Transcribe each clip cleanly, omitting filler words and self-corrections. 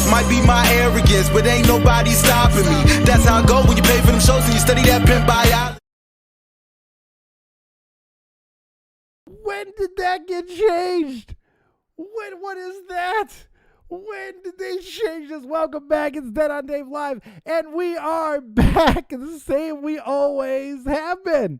Might be my arrogance, but ain't nobody stopping me. That's how I go when you pay for them shows and you study that pimp biology. When did that get changed? What is that? When did they change this? Welcome back. It's Dead on Dave Live, and we are back the same we always have been.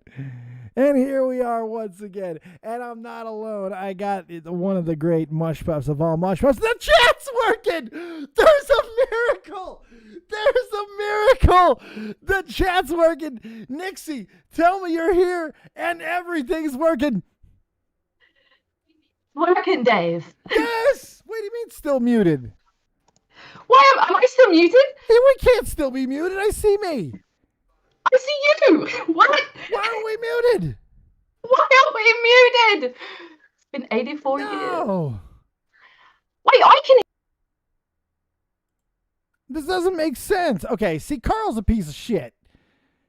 And here we are once again. And I'm not alone. I got one of the great mush pups of all mush pups. The chat's working. There's a miracle. There's a miracle. The chat's working. Nixie, tell me you're here and everything's working. Working, Dave. Yes. What do you mean still muted? Why am I still muted? Hey, we can't still be muted. I see me. I see you. What? Why are we muted? Why are we muted? It's been 84 years. No. Wait, I can. This doesn't make sense. Okay, see, Carl's a piece of shit.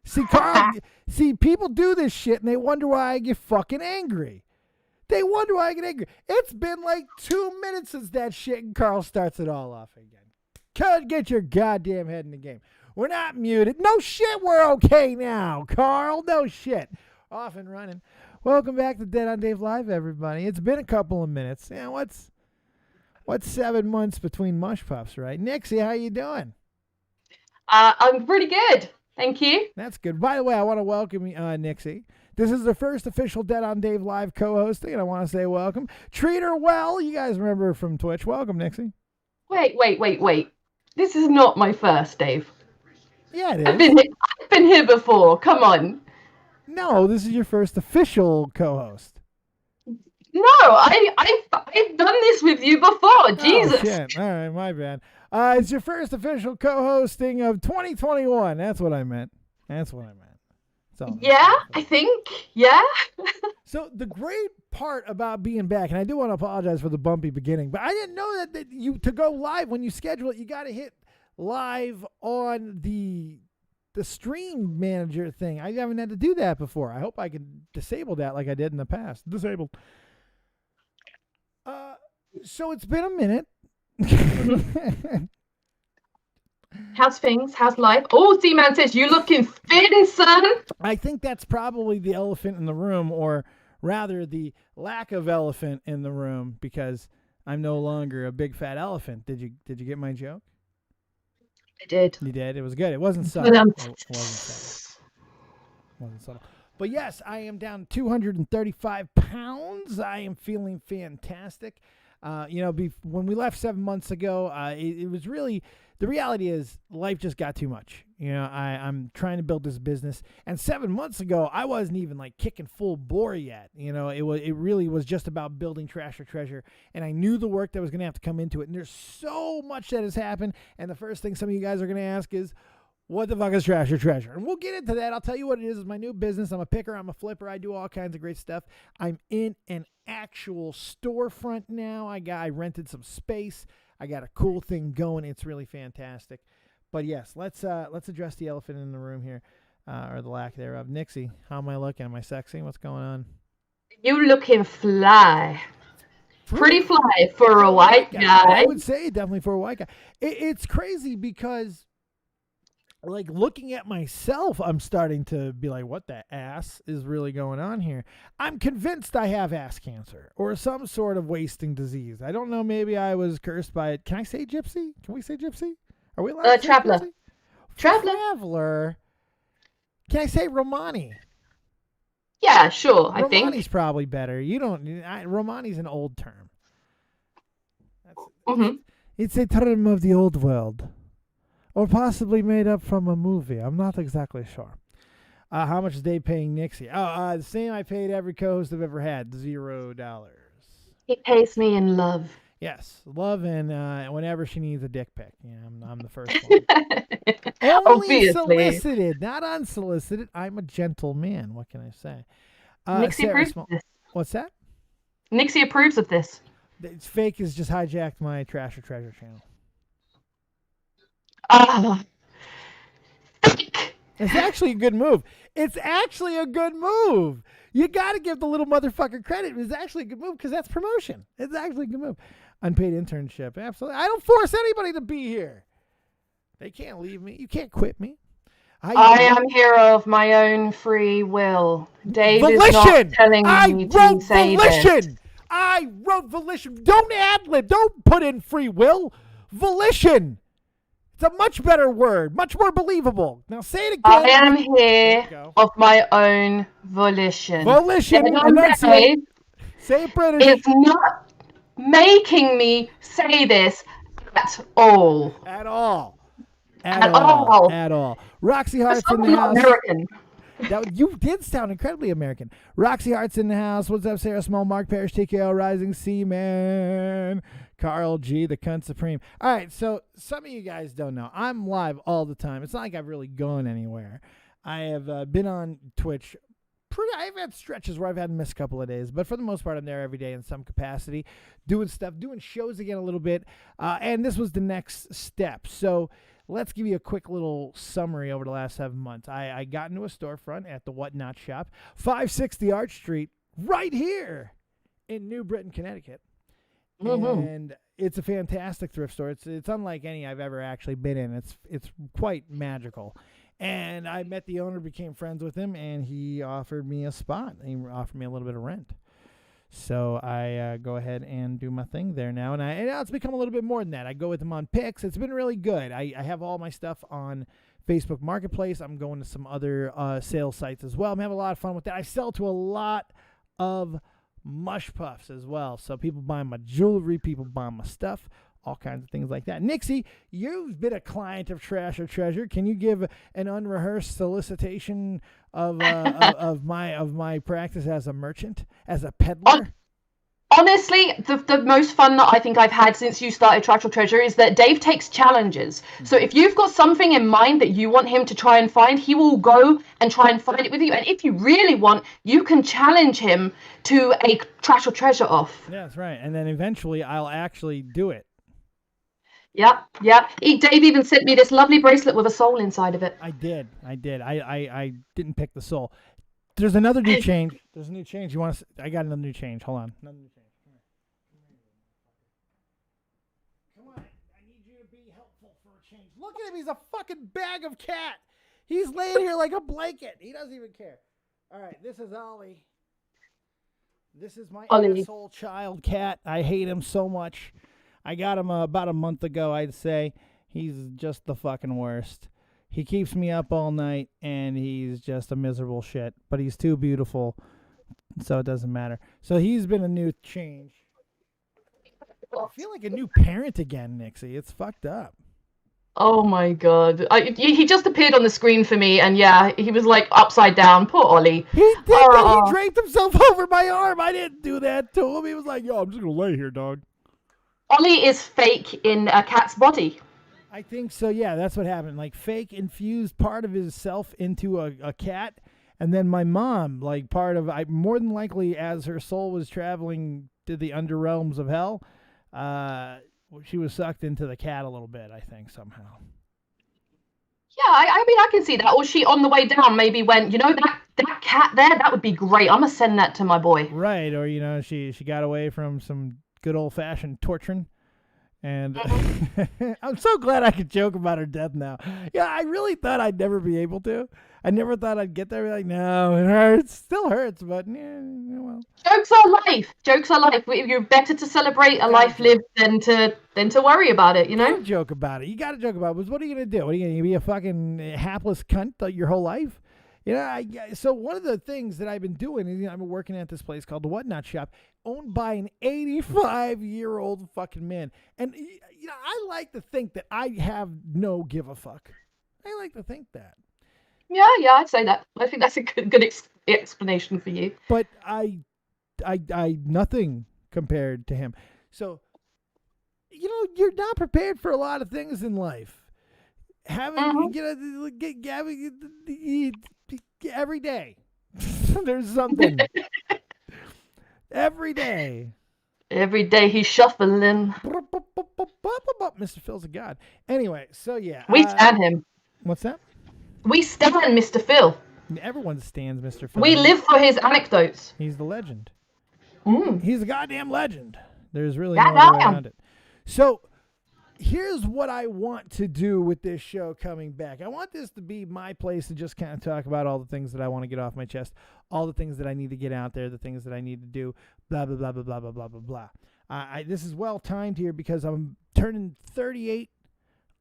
See, Carl. See, people do this shit and they wonder why I get fucking angry. They wonder why I get angry. It's been like 2 minutes since that shit, and Carl starts it all off again. Get your goddamn head in the game. We're not muted. No shit, we're okay now, Carl. No shit. Off and running. Welcome back to Dead on Dave Live, everybody. It's been a couple of minutes. Yeah, what's 7 months between mush puffs, right? Nixie, how you doing? I'm pretty good. Thank you. That's good. By the way, I want to welcome Nixie. This is the first official Dead on Dave Live co-hosting, and I want to say welcome. Treat her well. You guys remember her from Twitch. Welcome, Nixie. Wait. This is not my first, Dave. Yeah, it is. I've been here before. Come on. No, this is your first official co-host. No, I've done this with you before. Jesus. Oh, shit. All right, my bad. It's your first official co-hosting of 2021. That's what I meant. Yeah, I think. Yeah. So the great part about being back, and I do want to apologize for the bumpy beginning, but I didn't know that you to go live when you schedule it, you got to hit live on the stream manager thing. I haven't had to do that before. I hope I can disable that like I did in the past. Disabled. So it's been a minute. How's things? How's life? Oh, C-Man says, you looking thin, son. I think that's probably the elephant in the room, or rather the lack of elephant in the room, because I'm no longer a big fat elephant. Did you get my joke? I did. You did? It was good. It wasn't subtle. It wasn't subtle. But yes, I am down 235 pounds. I am feeling fantastic. When we left 7 months ago, it was really, the reality is life just got too much. I'm trying to build this business, and 7 months ago, I wasn't even like kicking full bore yet. It really was just about building Trash or Treasure, and I knew the work that was going to have to come into it. And there's so much that has happened. And the first thing some of you guys are going to ask is, what the fuck is Trash or Treasure? And we'll get into that. I'll tell you what it is. It's my new business. I'm a picker. I'm a flipper. I do all kinds of great stuff. I'm in an actual storefront now. I rented some space. I got a cool thing going. It's really fantastic. But yes, let's address the elephant in the room here, or the lack thereof. Nixie, how am I looking? Am I sexy? What's going on? You looking fly. Pretty fly for a white guy. I would say definitely for a white guy. It's crazy because, like, looking at myself, I'm starting to be like, what the ass is really going on here? I'm convinced I have ass cancer or some sort of wasting disease. I don't know. Maybe I was cursed by it. Can I say gypsy? Can we say gypsy? Are we allowed to say traveler. gypsy? Traveler. Can I say Romani? Yeah, sure. I think Romani's probably better. Romani's an old term. It's a term of the old world. Or possibly made up from a movie. I'm not exactly sure. How much is Dave paying Nixie? The same I paid every co-host I've ever had, $0. he pays me in love. Yes, love and whenever she needs a dick pic, I'm the first one. Only Obviously. solicited, not unsolicited. I'm a gentle man. What can I say? Nixie Sarah approves Small- of this. What's that? Nixie approves of this. It's fake. Has just hijacked my Trash or Treasure channel. Fake. It's actually a good move. It's actually a good move. You got to give the little motherfucker credit. It's actually a good move because that's promotion. It's actually a good move. Unpaid internship. Absolutely. I don't force anybody to be here. They can't leave me. You can't quit me. I am here of my own free will. Dave volition! is not telling me to say volition! this. I wrote volition. Don't ad-lib. Don't put in free will. Volition. It's a much better word. Much more believable. Now say it again. I am here of my own volition. Volition. Dave say it British. is not making me say this at all. At all. At all. At all. Roxy Hart's in the house. American. You did sound incredibly American. Roxy Hart's in the house. What's up, Sarah Small, Mark Parrish, TKO, Rising Seaman, Carl G, the cunt supreme. All right, so some of you guys don't know. I'm live all the time. It's not like I've really gone anywhere. I have been on Twitch. I've had stretches where I've had to miss a couple of days, but for the most part, I'm there every day in some capacity, doing stuff, doing shows again a little bit, and this was the next step. So let's give you a quick little summary over the last 7 months. I got into a storefront at the Whatnot Shop, 560 Arch Street, right here in New Britain, Connecticut. Mm-hmm. And it's a fantastic thrift store. It's unlike any I've ever actually been in. It's quite magical. And I met the owner, became friends with him, and he offered me a spot. He offered me a little bit of rent. So I go ahead and do my thing there now. And now it's become a little bit more than that. I go with him on picks. It's been really good. I have all my stuff on Facebook Marketplace. I'm going to some other sales sites as well. I'm having a lot of fun with that. I sell to a lot of mush puffs as well. So people buy my jewelry, people buy my stuff, all kinds of things like that. Nixie, you've been a client of Trash or Treasure. Can you give an unrehearsed solicitation of my practice as a merchant, as a peddler? Honestly, the most fun that I think I've had since you started Trash or Treasure is that Dave takes challenges. So if you've got something in mind that you want him to try and find, he will go and try and find it with you. And if you really want, you can challenge him to a Trash or Treasure off. Yeah, that's right. And then eventually I'll actually do it. Yeah. Dave even sent me this lovely bracelet with a soul inside of it. I did. I didn't pick the soul. There's another new change. There's a new change. You want to? I got another new change. Hold on. Another new change. Come on. I need you to be helpful for a change. Look at him. He's a fucking bag of cat. He's laying here like a blanket. He doesn't even care. All right. This is Ollie. This is my asshole child cat. I hate him so much. I got him about a month ago, I'd say. He's just the fucking worst. He keeps me up all night, and he's just a miserable shit. But he's too beautiful, so it doesn't matter. So he's been a new change. I feel like a new parent again, Nixie. It's fucked up. Oh my god. He just appeared on the screen for me, and yeah, he was like upside down. Poor Ollie. He did that. He draped himself over my arm. I didn't do that to him. He was like, yo, I'm just going to lay here, dog. Ollie is fake in a cat's body. I think so, yeah. That's what happened. Like, fake infused part of his self into a cat. And then my mom, like, more than likely, as her soul was traveling to the underrealms of hell, she was sucked into the cat a little bit, I think, somehow. Yeah, I mean, I can see that. Or she, on the way down, maybe went, that cat there, that would be great. I'm going to send that to my boy. Right, or, she got away from some good old-fashioned torturing. And I'm so glad I could joke about her death now. Yeah, I really thought I'd never be able to. I never thought I'd get there. Like, no, it hurts. Still hurts, but yeah, well. Jokes are life. Jokes are life. You're better to celebrate a life lived than to worry about it, you know? Don't joke about it. You got to joke about it. What are you going to do? What are you going to be a fucking hapless cunt your whole life? So one of the things that I've been doing is I've been working at this place called the Whatnot Shop, owned by an 85-year-old fucking man. And, I like to think that I have no give a fuck. I like to think that. Yeah, I'd say that. I think that's a good explanation for you. But I nothing compared to him. So you're not prepared for a lot of things in life. Having, every day, there's something. Every day. Every day he's shuffling. Mr. Phil's a god. Anyway, so yeah. We stand him. What's that? We stand Mr. Phil. Everyone stands Mr. Phil. We live for his anecdotes. He's the legend. Mm. He's a goddamn legend. There's really no other way around it. So here's what I want to do with this show coming back. I want this to be my place to just kind of talk about all the things that I want to get off my chest, all the things that I need to get out there, the things that I need to do, blah, blah, blah, blah, blah, blah, blah, blah, blah. This is well timed here because I'm turning 38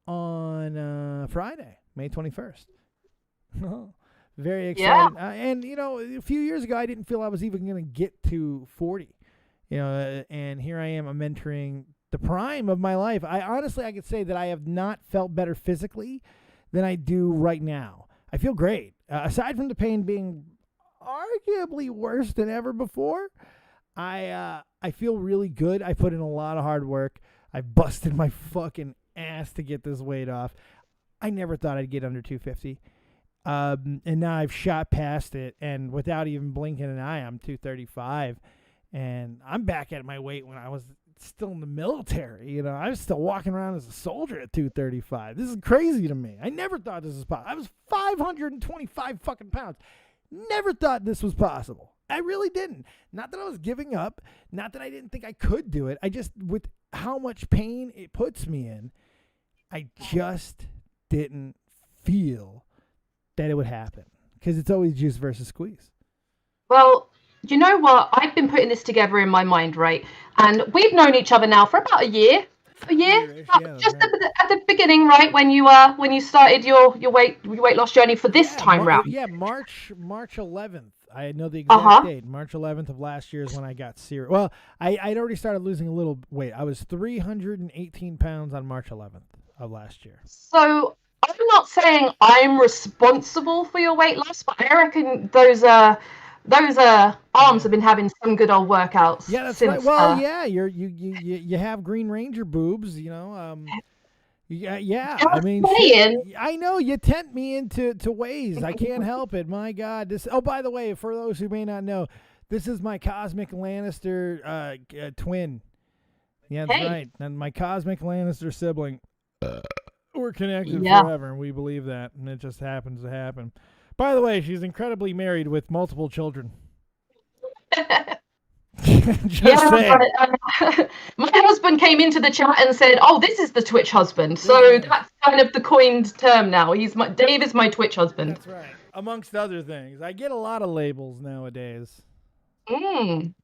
on Friday, May 21st. Very excited. Yeah. And, a few years ago, I didn't feel I was even going to get to 40. And here I am, I'm entering the prime of my life. I could say that I have not felt better physically than I do right now. I feel great. Aside from the pain being arguably worse than ever before, I feel really good. I put in a lot of hard work. I busted my fucking ass to get this weight off. I never thought I'd get under 250. And now I've shot past it, and without even blinking an eye, I'm 235. And I'm back at my weight when I was still in the military. I was still walking around as a soldier at 235. This is crazy to me. I never thought this was possible. I was 525 fucking pounds. Never thought this was possible. I really didn't. Not that I was giving up. Not that I didn't think I could do it. I just, with how much pain it puts me in, I just didn't feel that it would happen. Because it's always juice versus squeeze. Well, you know what? I've been putting this together in my mind, right? And we've known each other now for about a year. Just right. At the beginning, right? When you started your weight loss journey for this time round. Yeah, March 11th. I know the exact date. March 11th of last year is when I got serious. Well, I'd already started losing a little weight. I was 318 pounds on March 11th of last year. So I'm not saying I'm responsible for your weight loss, but I reckon those arms have been having some good old workouts. Yeah, that's since, right. Well, yeah, you have Green Ranger boobs, Yeah. I mean, I know you tempt me into ways. I can't help it. My God. Oh, by the way, for those who may not know, this is my Cosmic Lannister twin. Yeah, that's right. And my Cosmic Lannister sibling. We're connected forever, and we believe that, and it just happens to happen. By the way, she's incredibly married with multiple children. My husband came into the chat and said, "Oh, this is the Twitch husband." So that's kind of the coined term now. Dave is my Twitch husband. That's right. Amongst other things, I get a lot of labels nowadays.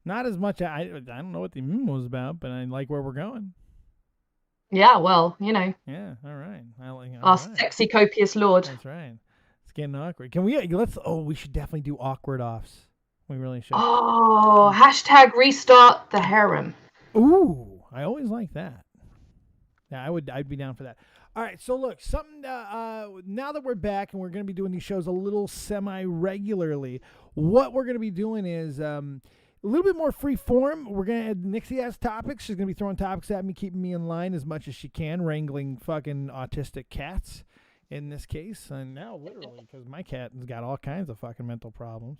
Not as much. I don't know what the was about, but I like where we're going. Yeah, well, Yeah, all right. Our sexy, copious lord. That's right. It's getting awkward. Can we? We should definitely do awkward offs. We really should. Oh, hashtag restart the harem. Ooh, I always like that. Yeah, I'd be down for that. All right, so look, something. Now that we're back and we're going to be doing these shows a little semi-regularly, what we're going to be doing is a little bit more free form. We're going to add Nixie has topics. She's going to be throwing topics at me, keeping me in line as much as she can, wrangling fucking autistic cats in this case. And now literally, because my cat has got all kinds of fucking mental problems.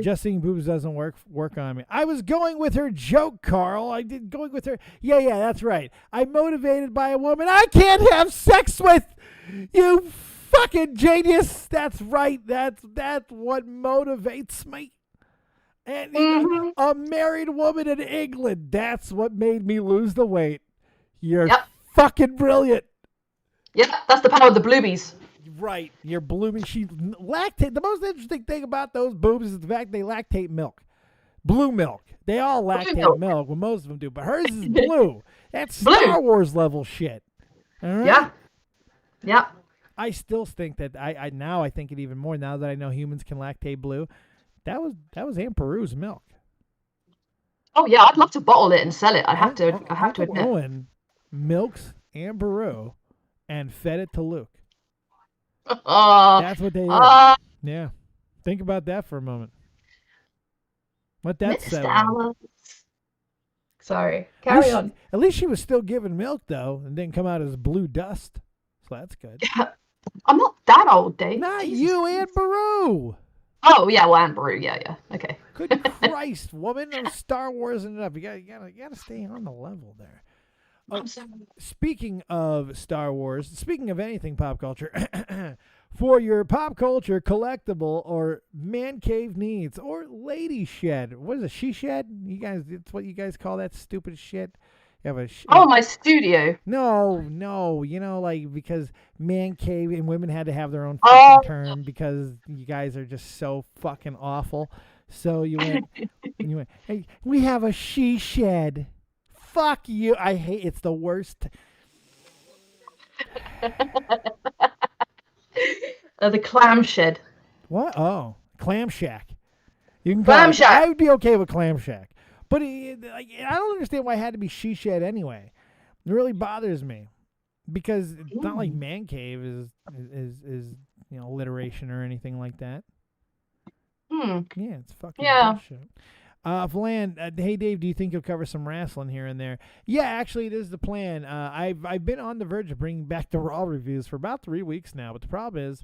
Just seeing boobs doesn't work on me. I was going with her joke, Carl. I did going with her. Yeah, that's right. I'm motivated by a woman I can't have sex with. You fucking genius. That's right. That's what motivates me. And a married woman in England. That's what made me lose the weight. You're fucking brilliant. Yep, that's the power of the bloobies. Right, you're blooming. She lactate. The most interesting thing about those boobs is the fact they lactate milk, blue milk. They all lactate milk. Well, most of them do, but hers is blue. That's Star Wars level shit. All right? Yeah. I still think that I think it even more now that I know humans can lactate blue. That was Aunt Peru's milk. Oh yeah, I'd love to bottle it and sell it. I have to admit. Owen milks Aunt Peru and fed it to Luke. That's what they did. Yeah. Think about that for a moment. Let that settle. Sorry. Carry on. At least she was still giving milk, though, and didn't come out as blue dust. So that's good. I'm not that old, Dave. Not Jesus. you, Aunt Baru. Oh, yeah, well, Anne Baru. Yeah. Okay. Good Christ, woman. No Star Wars and enough. You gotta stay on the level there. I'm sorry. Speaking of Star Wars, speaking of anything pop culture, for your pop culture collectible or man cave needs or lady shed, what is it? She shed? You guys, it's what you guys call that stupid shit. You have a Oh, my studio. No, like because man cave and women had to have their own fucking term because you guys are just so fucking awful. So you went, hey, we have a she shed. Fuck you. I hate it's the worst. The clam shed. What? Oh, clam shack. You can Clam call it, shack. I would be okay with clam shack. But I don't understand why it had to be she shed anyway. It really bothers me because it's not like man cave is alliteration or anything like that. Yeah, it's fucking bullshit. Flan, hey Dave, do you think you'll cover some wrestling here and there? Yeah, actually, it is the plan. I've been on the verge of bringing back the Raw reviews for about 3 weeks now, but the problem is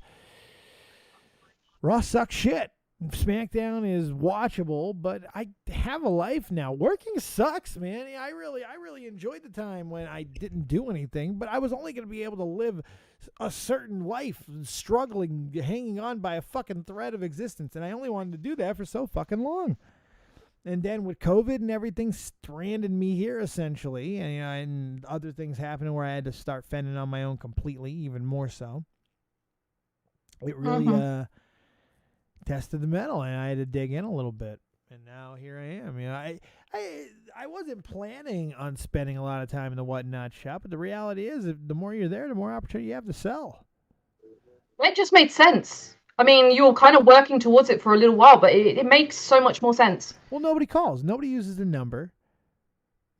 Raw sucks shit. SmackDown is watchable, but I have a life now. Working sucks, man. I really enjoyed the time when I didn't do anything, but I was only going to be able to live a certain life, struggling, hanging on by a fucking thread of existence, and I only wanted to do that for so fucking long. And then with COVID and everything stranded me here essentially, and other things happening where I had to start fending on my own completely, even more so. It really tested the metal, and I had to dig in a little bit. And now here I am. I wasn't planning on spending a lot of time in the Whatnot shop, but the reality is, the more you're there, the more opportunity you have to sell. It just made sense. I mean, you were kind of working towards it for a little while, but it makes so much more sense. Well, nobody calls. Nobody uses the number.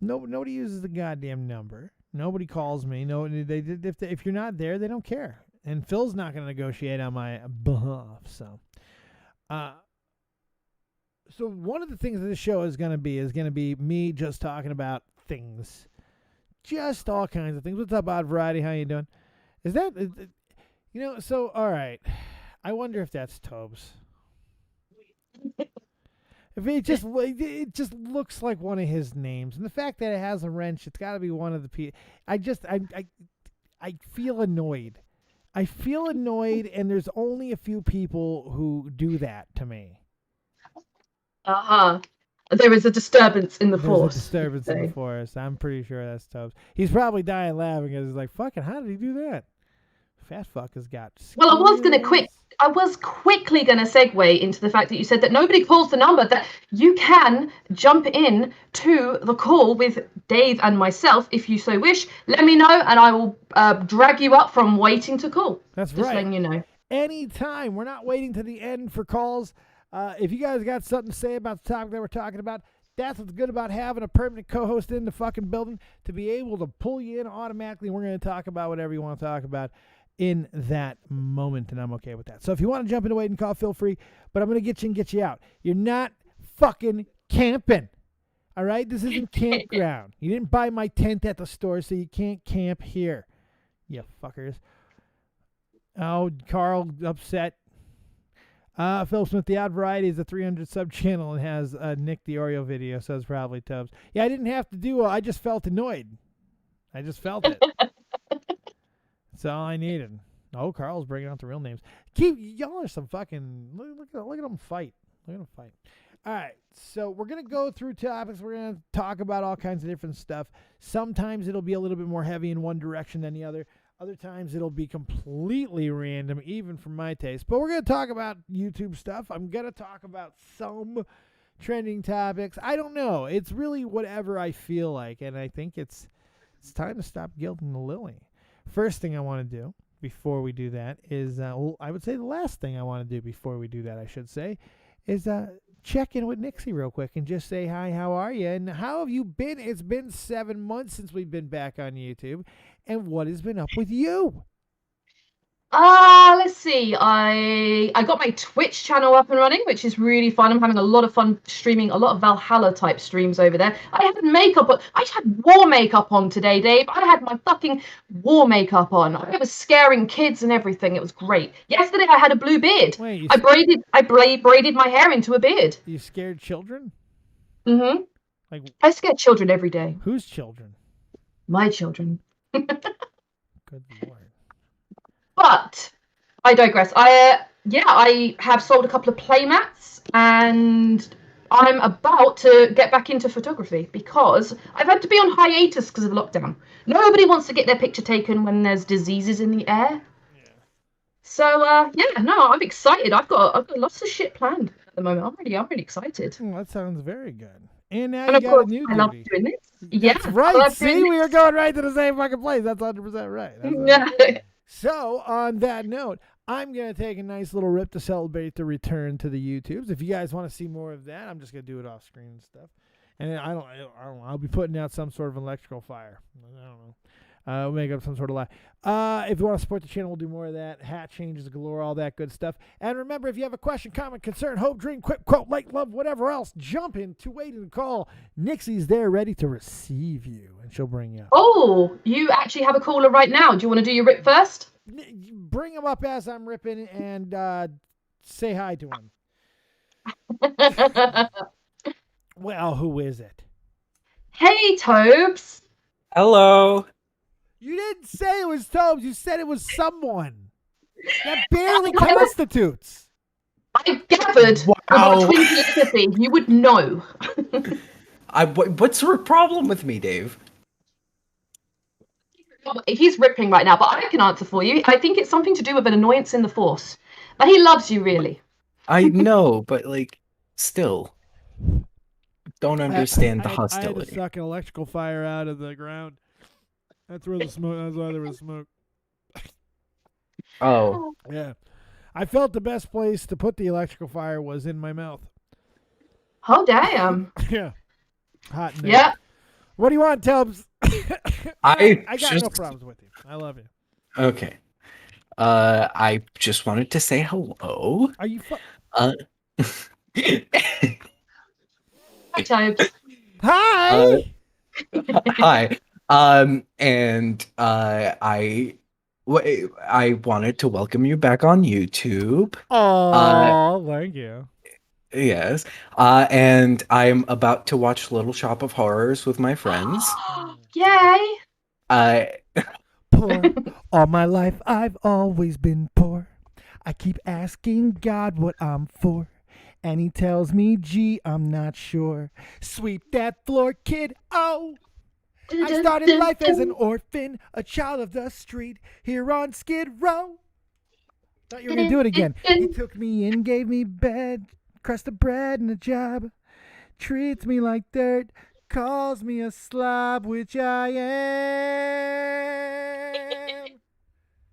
Nobody uses the goddamn number. Nobody calls me. No, if you're not there, they don't care. And Phil's not going to negotiate on my behalf. So one of the things that this show is going to be me just talking about things, just all kinds of things. What's up, Odd Variety? How you doing? Is that So all right. I wonder if that's Tobes. If it just looks like one of his names, and the fact that it has a wrench, it's got to be one of the people. I feel annoyed. I feel annoyed, and there's only a few people who do that to me. There is a disturbance in the force. There's a disturbance in the force. I'm pretty sure that's Tobes. He's probably dying laughing because he's like, "Fucking, how did he do that?" Fat fuck has got skills. Well, I was quickly going to segue into the fact that you said that nobody calls the number, that you can jump in to the call with Dave and myself if you so wish. Let me know, and I will drag you up from waiting to call. That's Just right. letting you know. Anytime. We're not waiting to the end for calls. If you guys got something to say about the topic that we're talking about, that's what's good about having a permanent co-host in the fucking building, to be able to pull you in automatically. We're going to talk about whatever you want to talk about in that moment, and I'm okay with that. So if you want to jump into wait and call, feel free, but I'm going to get you and get you out. You're not fucking camping, all right? This isn't campground. You didn't buy my tent at the store, so you can't camp here, you fuckers. Oh, Carl upset. Phil Smith, the Odd Variety is a 300 sub channel and has Nick the Oreo video, so it's probably Tubbs. Yeah, I didn't have to do I just felt annoyed. I just felt it. That's all I needed. Oh, Carl's bringing out the real names. Y'all are some fucking, look at them fight. Look at them fight. All right, so we're going to go through topics. We're going to talk about all kinds of different stuff. Sometimes it'll be a little bit more heavy in one direction than the other. Other times it'll be completely random, even for my taste. But we're going to talk about YouTube stuff. I'm going to talk about some trending topics. I don't know. It's really whatever I feel like, and I think it's time to stop gilding the lily. First thing I want to do before we do that is, I would say the last thing I want to do before we do that, I should say, is check in with Nixie real quick and just say, hi, how are you? And how have you been? It's been 7 months since we've been back on YouTube. And what has been up with you? Let's see. I got my Twitch channel up and running, which is really fun. I'm having a lot of fun streaming a lot of Valhalla type streams over there. I had makeup on. I had war makeup on today, Dave. I had my fucking war makeup on. I was scaring kids and everything. It was great. Yesterday I had a blue beard. Wait, I braided my hair into a beard. You scared children? Mm-hmm. Like, I scare children every day. whose children? My children. Good Lord. But I digress. I have sold a couple of playmats, and I'm about to get back into photography because I've had to be on hiatus because of lockdown. Nobody wants to get their picture taken when there's diseases in the air. Yeah. So I'm excited. I've got lots of shit planned at the moment. I'm really excited. That sounds very good. And now And you of got course, a new I love duty. doing this. That's I right. love See, doing we are this. going right to the same fucking place. That's 100% right. That's right. So, on that note, I'm going to take a nice little rip to celebrate the return to the YouTubes. If you guys want to see more of that, I'm just going to do it off screen and stuff. And I don't know. I'll be putting out some sort of electrical fire. I don't know. We'll make up some sort of lie. If you want to support the channel, we'll do more of that. Hat changes galore, all that good stuff. And remember, if you have a question, comment, concern, hope, dream, quip, quote, like, love, whatever else, jump in to wait and call. Nixie's there ready to receive you, and she'll bring you up. Oh, you actually have a caller right now. Do you want to do your rip first? Bring him up as I'm ripping and say hi to him. Well, who is it? Hey, Tobes. Hello. You didn't say it was Tobes. You said it was someone. That barely constitutes. I gathered Wow. with twin telepathy. You would know. What's the problem with me, Dave? He's ripping right now, but I can answer for you. I think it's something to do with an annoyance in the Force. But he loves you, really. I know, but like, still, don't understand the I had to hostility. suck an electrical fire out of the ground. That's where the smoke. That's why there was smoke. Oh, Yeah, I felt the best place to put the electrical fire was in my mouth. Oh, damn. Yeah, hot. In there. Yeah. What do you want, Tubbs? I got no just- problems with you. I love you. okay. I just wanted to say hello. Are you? Hi, Tobes. Hi. Hi. And I wanted to welcome you back on YouTube. Oh, thank you. Yes. And I'm about to watch Little Shop of Horrors with my friends. Yay. Poor. All my life I've always been poor. I keep asking God what I'm for, and he tells me, gee, I'm not sure. Sweep that floor, kid. Oh, I started life as an orphan, a child of the street, here on Skid Row. Thought you were gonna do it again. He took me in, gave me bed, crust of bread and a job, treats me like dirt, calls me a slob, which I am.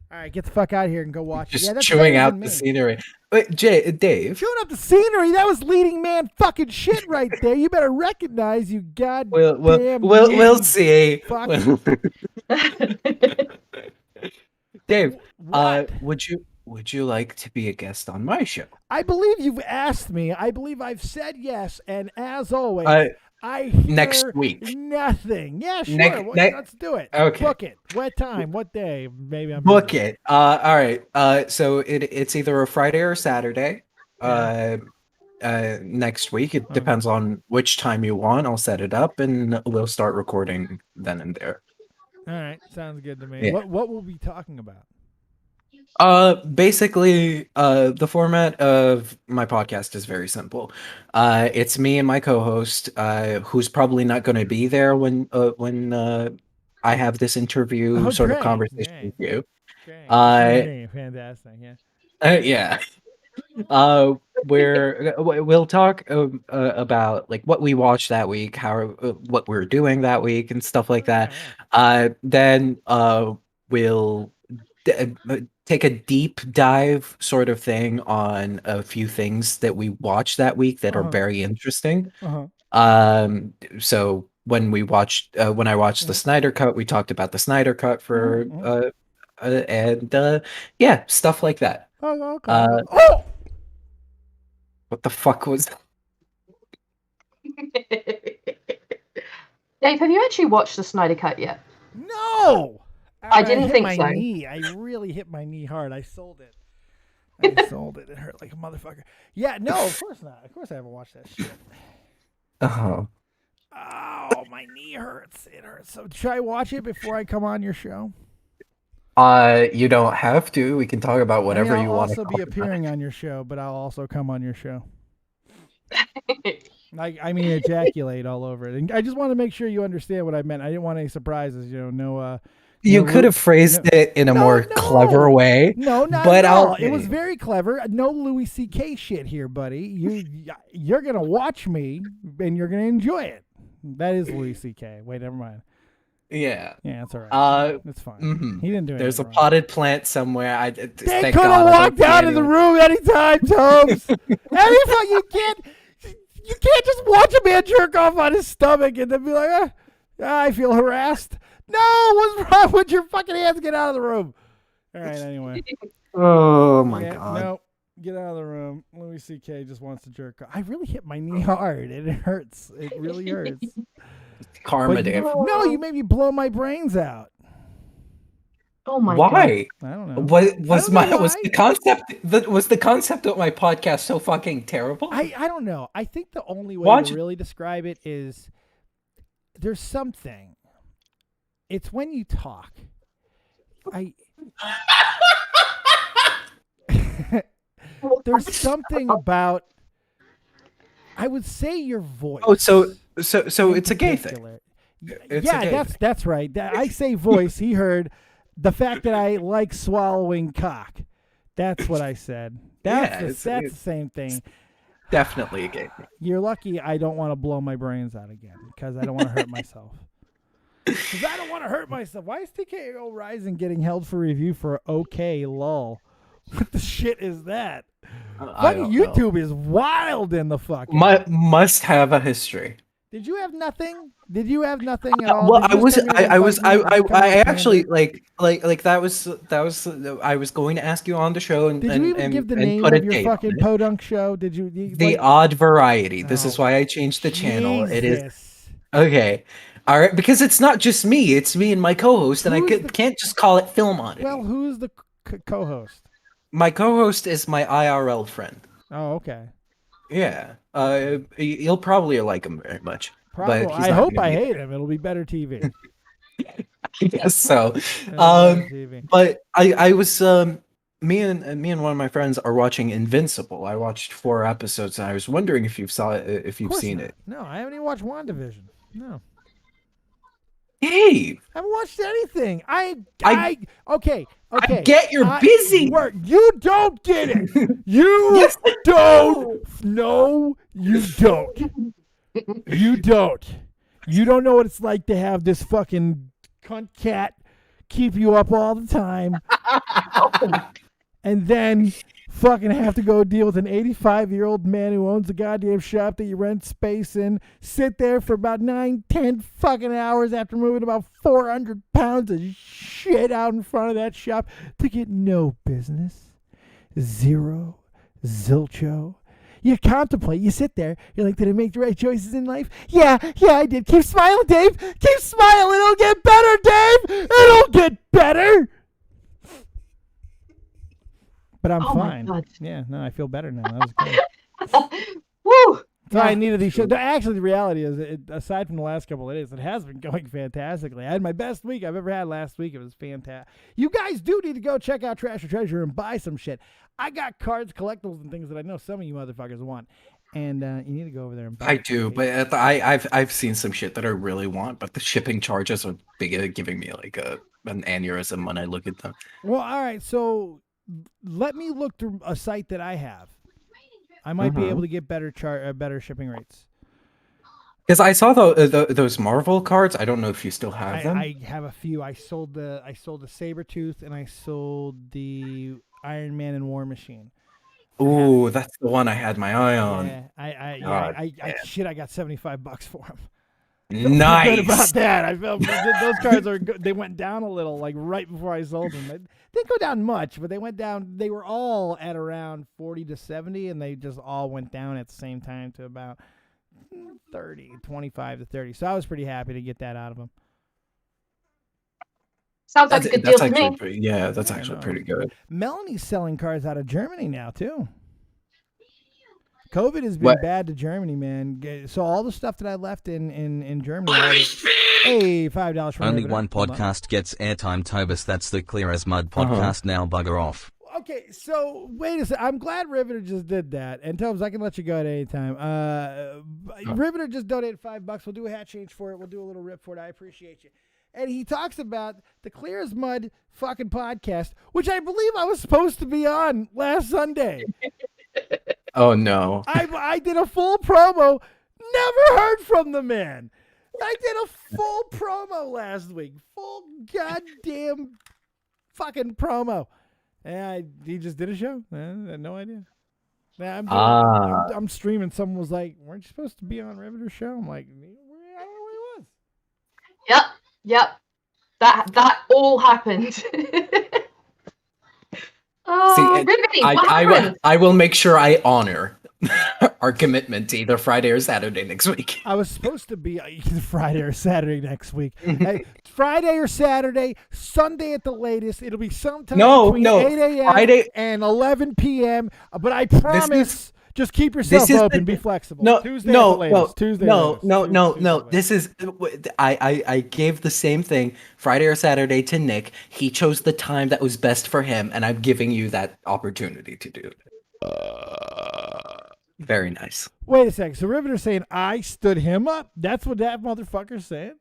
All right, get the fuck out of here and go watch it. Just Yeah, that's chewing better out than the me. scenery. Wait, Dave. Chewing up the scenery. That was leading man fucking shit right there. You better recognize, you goddamn. We'll see. Fuck. Dave, What? would you like to be a guest on my show? I believe you've asked me. I believe I've said yes, and as always, I next hear week. nothing. Yeah, sure. Let's do it. Okay. Book it. What time? What day? Maybe I'm Book busy. it. All right. So it's either a Friday or Saturday. Next week. It depends on which time you want. I'll set it up and we'll start recording then and there. All right, sounds good to me. Yeah. What will we be talking about? Basically, the format of my podcast is very simple. It's me and my co-host, who's probably not going to be there when I have this interview sort of conversation with you. Great. Fantastic. Yeah. Yeah. We'll talk about like what we watched that week, what we're doing that week, and stuff like that. Then we'll take a deep dive sort of thing on a few things that we watched that week that are very interesting. So when I watched the Snyder Cut, we talked about the Snyder Cut for and yeah, stuff like that. Oh, okay. Uh, Oh! what the fuck was? Dave, have you actually watched the Snyder Cut yet? No! I didn't hit think my so. knee. I really hit my knee hard. I sold it. I sold it. It hurt like a motherfucker. Yeah, no, of course not. Of course I haven't watched that shit. Oh, Oh, my knee hurts. It hurts. So should I watch it before I come on your show? you don't have to. We can talk about whatever I'll you want to also be talk about. appearing on your show, but I'll also come on your show. I mean, ejaculate all over it. And I just want to make sure you understand what I meant. I didn't want any surprises. You could have phrased it in a more clever way. No, not but at all. It was very clever. No Louis C.K. shit here, buddy. You're gonna watch me and you're gonna enjoy it. That is Louis C.K. Wait, never mind. Yeah. Yeah, that's all right. That's fine. Mm-hmm. He didn't do it. There's a potted plant somewhere. They could have walked out of the room anytime, Tobes. You can't just watch a man jerk off on his stomach and then be like, I feel harassed. No, what's wrong with your fucking hands? Get out of the room. All right, anyway. Oh my god. No, get out of the room. Louis C.K. just wants to jerk off. I really hit my knee hard and it hurts. It really hurts. Karma, Dave. No, you made me blow my brains out. Oh my Why? God. I don't know. Was the concept of my podcast so fucking terrible? I don't know. I think the only way to really describe it is there's something. It's when you talk. There's something about, I would say, your voice. Oh, so it's a gay thing. That's right. I say voice. He heard the fact that I like swallowing cock. That's what I said. That's the same thing. Definitely a gay thing. You're lucky I don't want to blow my brains out again because I don't want to hurt myself. Because I don't want to hurt myself. Why is TKO Rising getting held for review for okay lol? What the shit is that? Fucking YouTube is wild in the fucking. Must have a history. Did you have nothing? Did you have nothing at all? Well, I actually like that was I was going to ask you on the show and did you even give the name of your fucking podunk show? Did you? The Odd Variety. This is why I changed the channel. It is okay. All right, because it's not just me; it's me and my co-host, and can't just call it Film Oddity. Well, who's the co-host? My co-host is my IRL friend. Oh, okay. Yeah, you'll probably like him very much. Probably. But I hope I hate him. It'll be better TV. I guess so. But I was me and one of my friends are watching Invincible. I watched 4 episodes, and I was wondering if you've seen it. No, I haven't even watched WandaVision. No. Dave, I haven't watched anything. Okay. I get you're busy. Work. You don't get it. You yes, don't. No, you don't. You don't. You don't know what it's like to have this fucking cunt cat keep you up all the time, and then fucking have to go deal with an 85-year-old man who owns a goddamn shop that you rent space in, sit there for about 9-10 fucking hours after moving about 400 pounds of shit out in front of that shop to get no business. Zero. Zilcho. You contemplate. You sit there. You're like, did I make the right choices in life? Yeah, I did. Keep smiling, Dave. Keep smiling. It'll get better, Dave. It'll get better. But I'm fine. Yeah, no, I feel better now. That was good. Woo! So I needed these shows. Actually, the reality is, aside from the last couple of days, it has been going fantastically. I had my best week I've ever had last week. It was fantastic. You guys do need to go check out Trash or Treasure and buy some shit. I got cards, collectibles, and things that I know some of you motherfuckers want. And you need to go over there and buy I do, but I've seen some shit that I really want, but the shipping charges are giving me like an aneurysm when I look at them. Well, all right, so let me look through a site that I have. I might be able to get better shipping rates. Because I saw those Marvel cards. I don't know if you still have them. I have a few. I sold the Sabretooth and I sold the Iron Man and War Machine. Ooh, that's the one I had my eye on. Yeah, I got $75 for them. Nice. Good about that. I felt those cards are good. They went down a little, like right before I sold them. They didn't go down much, but they went down. They were all at around 40 to 70, and they just all went down at the same time to about 25 to 30. So I was pretty happy to get that out of them. Sounds like a good deal to me. That's actually pretty good. Melanie's selling cards out of Germany now too. COVID has been bad to Germany, man. So all the stuff that I left in Germany. Hey, $5 from Only Riveter. one podcast gets airtime, Tobus. That's the Clear as Mud podcast. Now bugger off. Okay, so wait a second. I'm glad Riveter just did that. And Tobes, I can let you go at any time. Riveter just donated $5. We'll do a hat change for it. We'll do a little rip for it. I appreciate you. And he talks about the Clear as Mud fucking podcast, which I believe I was supposed to be on last Sunday. Oh, no. I did a full promo. Never heard from the man. I did a full promo last week. Full goddamn fucking promo. And he just did a show. I had no idea. I'm streaming. Someone was like, weren't you supposed to be on Riveter's show? I'm like, I don't know where he was. Yep. That all happened. Riveting, I will make sure I honor our commitment to either Friday or Saturday next week. I was supposed to be either Friday or Saturday next week. Hey, Friday or Saturday, Sunday at the latest. It'll be sometime between 8 a.m. Friday and 11 p.m. But I promise, just keep yourself open. Be flexible. Tuesday at the latest. Tuesday. This is I gave the same thing Friday or Saturday to Nick. He chose the time that was best for him, and I'm giving you that opportunity to do it. Very nice. Wait a second. So Riveter's saying I stood him up. That's what that motherfucker's saying.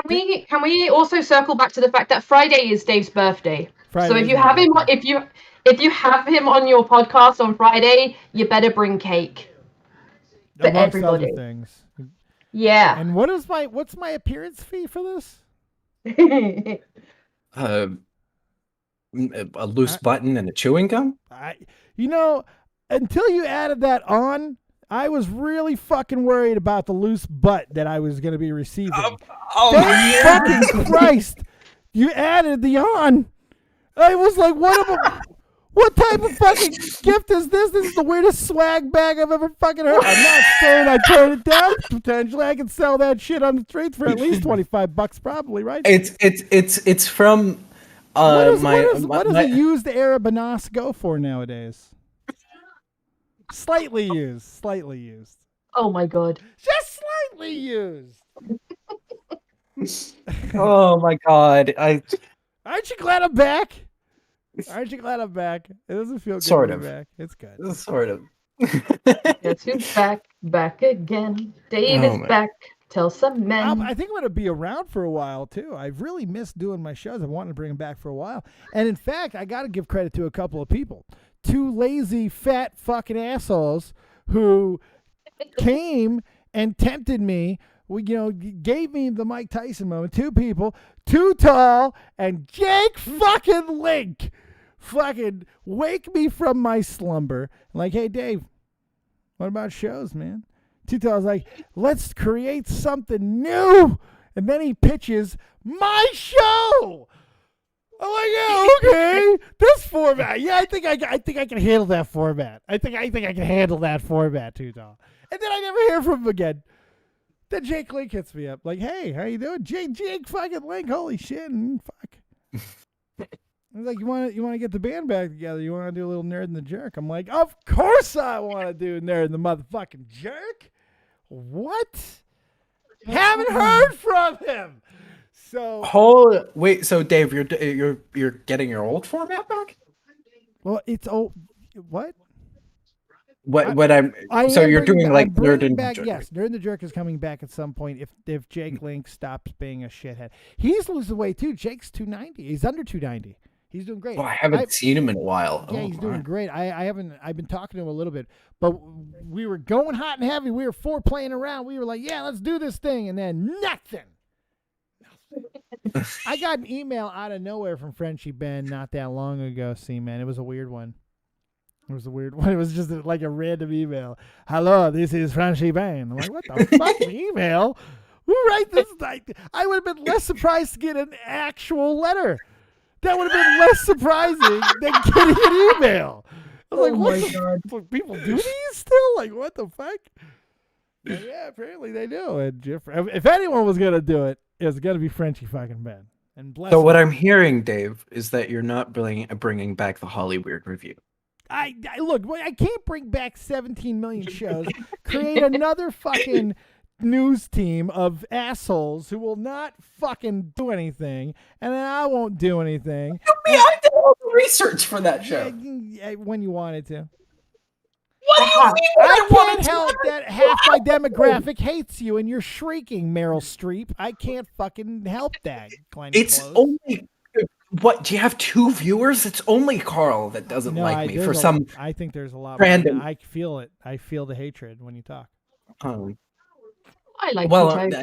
Can we also circle back to the fact that Friday is Dave's birthday? So if you have him, if you have him on your podcast on Friday, you better bring cake for everybody. Other things. Yeah. And what's my appearance fee for this? A loose button and a chewing gum. Until you added that on, I was really fucking worried about the loose butt that I was going to be receiving. Fucking Christ! You added the on. I was like, what type of fucking gift is this? This is the weirdest swag bag I've ever fucking heard. I'm not saying I turned it down. Potentially, I can sell that shit on the streets for at least $25, probably, right? It's from what does a used Arabanas go for nowadays? Slightly used. Oh my god. Just slightly used. Oh my god. Aren't you glad I'm back? Aren't you glad I'm back? It doesn't feel good sort to of. be back. It's good. Sort of. Guess who's back again. Dave is back. Tell some men. I think I'm going to be around for a while, too. I've really missed doing my shows. I've wanted to bring them back for a while. And in fact, I got to give credit to a couple of people. 2 lazy, fat fucking assholes who came and tempted me, gave me the Mike Tyson moment. 2 people, Too Tall and Jake fucking Link, fucking wake me from my slumber. Like, hey, Dave, what about shows, man? Too Tall's like, let's create something new. And then he pitches my show. I'm like, yeah, okay. This format. Yeah, I think I can handle that format. I think I can handle that format, Too Tall. And then I never hear from him again. Then Jake Link hits me up, like, hey, how you doing? Jake fucking Link, holy shit, and fuck. He's like, you want to get the band back together? You want to do a little Nerd and the Jerk? I'm like, of course I want to do Nerd and the motherfucking Jerk. What? Haven't heard from him. So wait, so Dave, you're getting your old format back? Well, it's old. What? So you're doing like Nerd and back, Jerk. Yes, Nerd and the Jerk is coming back at some point if Jake Link stops being a shithead. He's losing weight too. Jake's 290. He's under 290. He's doing great. Well, I haven't seen him in a while. Yeah, he's doing great. I've been talking to him a little bit, but we were going hot and heavy. We were playing around. We were like, yeah, let's do this thing, and then nothing. I got an email out of nowhere from Frenchie Ben not that long ago. See, man, it was a weird one. It was just like a random email. Hello, this is Frenchie Ben. I'm like, what the fucking email? Who writes this? I would have been less surprised to get an actual letter. That would have been less surprising than getting an email. I was like, what the fuck? People do these still? Like, what the fuck? Like, yeah, apparently they do. And if anyone was going to do it, it was going to be Frenchie fucking Ben. And bless So what him. I'm hearing, Dave, is that you're not bringing back the Hollywood review. I look, I can't bring back 17 million shows, create another fucking news team of assholes who will not fucking do anything, and then I won't do anything. I did all the research for that show. When you wanted to. What do you mean? I can't help that half my demographic hates you and you're shrieking, Meryl Streep. I can't fucking help that. It's only... What, do you have 2 viewers? It's only Carl that doesn't like me for some... I think there's a lot random... more. I feel it. I feel the hatred when you talk. I like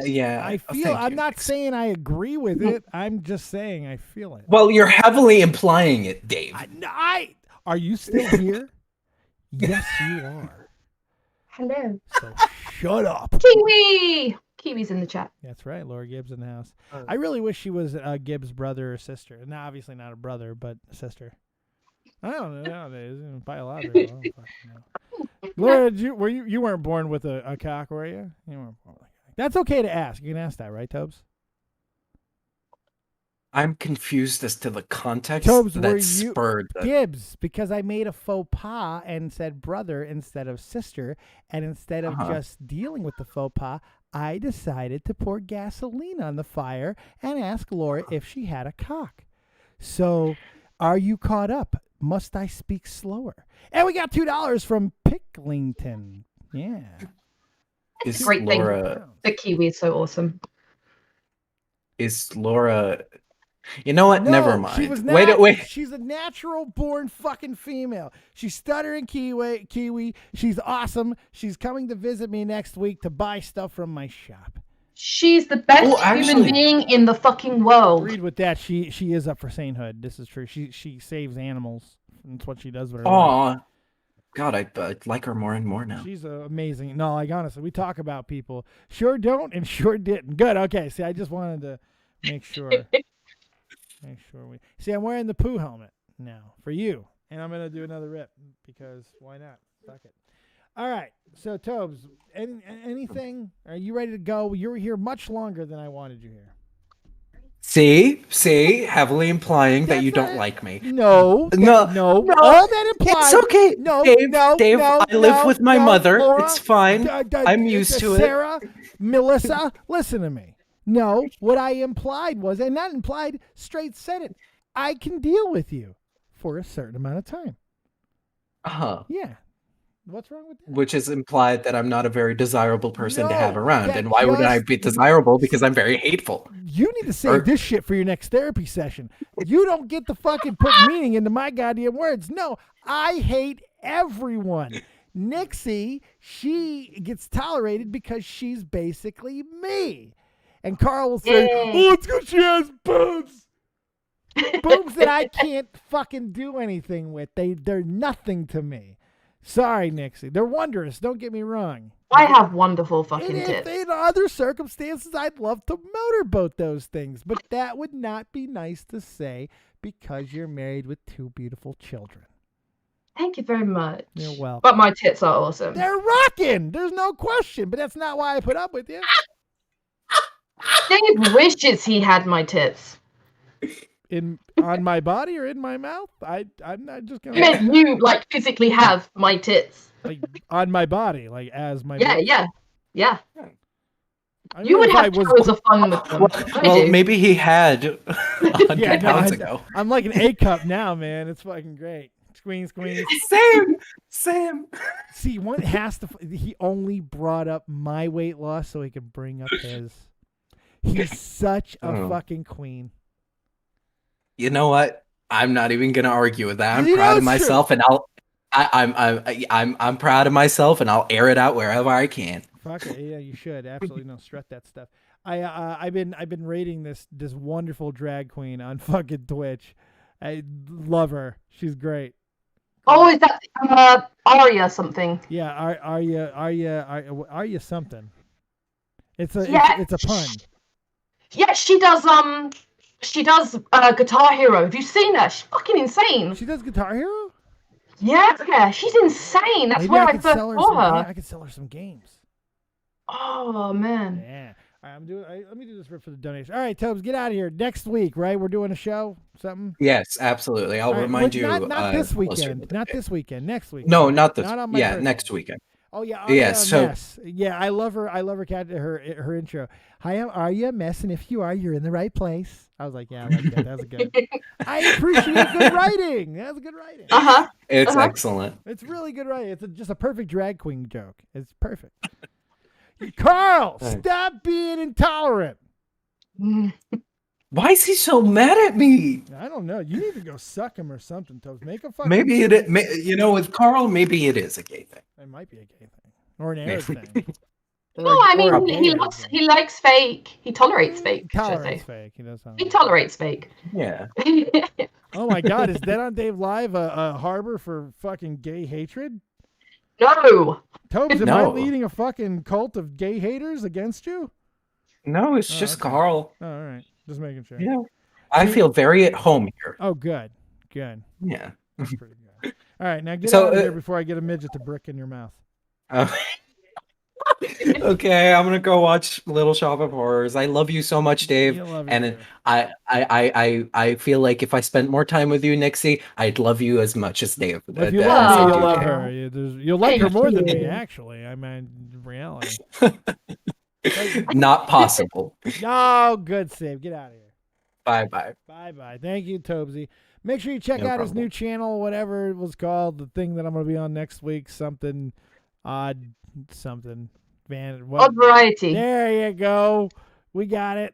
yeah. I feel. I'm not saying I agree with it. I'm just saying I feel it. Well, you're heavily implying it, Dave. Are you still here? Yes, you are. Hello. So shut up. Kiwi! Kiwi's in the chat. That's right. Laura Gibbs in the house. I really wish she was Gibbs' brother or sister. Now, obviously not a brother, but a sister. I don't know nowadays. Biologically. I don't fucking know. Laura, you weren't born with a cock, were you? You weren't born with a cock. That's okay to ask. You can ask that, right, Tobes? I'm confused as to the context Tobes, that spurred that. Gibbs, because I made a faux pas and said brother instead of sister, and instead of just dealing with the faux pas, I decided to pour gasoline on the fire and ask Laura if she had a cock. So, are you caught up? Must I speak slower? And we got $2 from Picklington. Yeah. It's a great Laura, thing. The Kiwi is so awesome. Is Laura... You know what? No, never mind. She was wait. She's a natural born fucking female. She's stuttering Kiwi. She's awesome. She's coming to visit me next week to buy stuff from my shop. She's the best human being in the fucking world. Agreed with that. She is up for sainthood. This is true. She saves animals. That's what she does with her life. God, I like her more and more now. She's amazing. No, like honestly, we talk about people. Sure don't and sure didn't. Good. Okay. See, I just wanted to make sure. See, I'm wearing the poo helmet now for you, and I'm gonna do another rip because why not? Fuck it. All right. So Tobes, anything? Are you ready to go? You were here much longer than I wanted you here. See, heavily implying that you don't like me. No. All that implies. It's okay. Dave, no, I live with my mother. Laura, it's fine. I'm used to it. Sarah, Melissa, listen to me. No, what I implied was, and not implied, straight said it. I can deal with you for a certain amount of time. Yeah. What's wrong with that? Which is implied that I'm not a very desirable person to have around. And why would I be desirable? Because I'm very hateful. You need to save this shit for your next therapy session. You don't get to fucking put meaning into my goddamn words. No, I hate everyone. Nixie, she gets tolerated because she's basically me. And Carl will say, oh, it's because she has boobs. Boobs that I can't fucking do anything with. They're nothing to me. Sorry, Nixie. They're wondrous. Don't get me wrong. I have wonderful fucking tits. In other circumstances, I'd love to motorboat those things. But that would not be nice to say because you're married with 2 beautiful children. Thank you very much. You're welcome. But my tits are awesome. They're rocking. There's no question. But that's not why I put up with you. Dave wishes he had my tits. On my body or in my mouth? I'm not just gonna. I meant you like physically have my tits. Like on my body, like as my. Yeah. I you would have tons of fun with them. Well, maybe he had 100 pounds ago. I'm like an A cup now, man. It's fucking great. Squeeze. Same. See, one has to. He only brought up my weight loss so he could bring up his. He's such a fucking queen. You know what? I'm not even gonna argue with that. I'm proud of myself, and I'm proud of myself, and I'll air it out wherever I can. Fuck it, yeah, you should absolutely strut that stuff. I've been rating this wonderful drag queen on fucking Twitch. I love her. She's great. Oh, is that Arya something? Yeah, Arya something. It's a Yeah. it's a pun. Yeah, she does Guitar Hero. Have you seen her? She's fucking insane. She does Guitar Hero? Yeah, she's insane. That's Maybe where I I could first sell her saw some. her. I could sell her some games. Oh man. Yeah. All right, let me do this for the donation. All right, Tobes, get out of here. Next week, right? We're doing a show, something. Yes, absolutely. I'll All right, remind well, you. Not this closer weekend. to the Not date. this weekend. Next week. No, not this. Not on my birthday. Next weekend. Oh yeah. Yeah, a so- mess. Yeah, I love her. I love her intro. Hi, are you a mess? And if you are, you're in the right place. I was like, yeah, I like that. That was good. I appreciate good writing. That was good writing. It's excellent. It's really good writing. It's just a perfect drag queen joke. It's perfect. Carl, stop being intolerant. Why is he so mad at me? I don't know. You need to go suck him or something, Toes. Make a fucking. Maybe with Carl, maybe it is a gay thing. It might be a gay thing or an Arab thing. No, I Or a mean gay he likes fake. He tolerates fake. should I Tolerates say. fake. He does. He tolerates fake. Yeah. Oh my God, is Dead on Dave Live a harbor for fucking gay hatred? No. Tobes, am I No. leading a fucking cult of gay haters against you? No, it's just okay. Carl. Oh, all right, just making sure. Yeah. I feel very at home here. Oh, good. Yeah. That's pretty good. All right, now get So, out of here before I get a midget to brick in your mouth. Okay, I'm gonna go watch Little Shop of Horrors. I love you so much, Dave. You love you And too. I feel like if I spent more time with you, Nixie, I'd love you as much as Dave. If you as love I her, do you'll love Dave. her. You'll like her more than me, actually. I mean, in reality. Not possible. Oh, good save. Get out of here. Bye. Bye. Thank you, Tobesy. Make sure you check No out his problem. new channel, whatever it was called, the thing that I'm going to be on next week, something odd, something. Odd variety. There you go. We got it.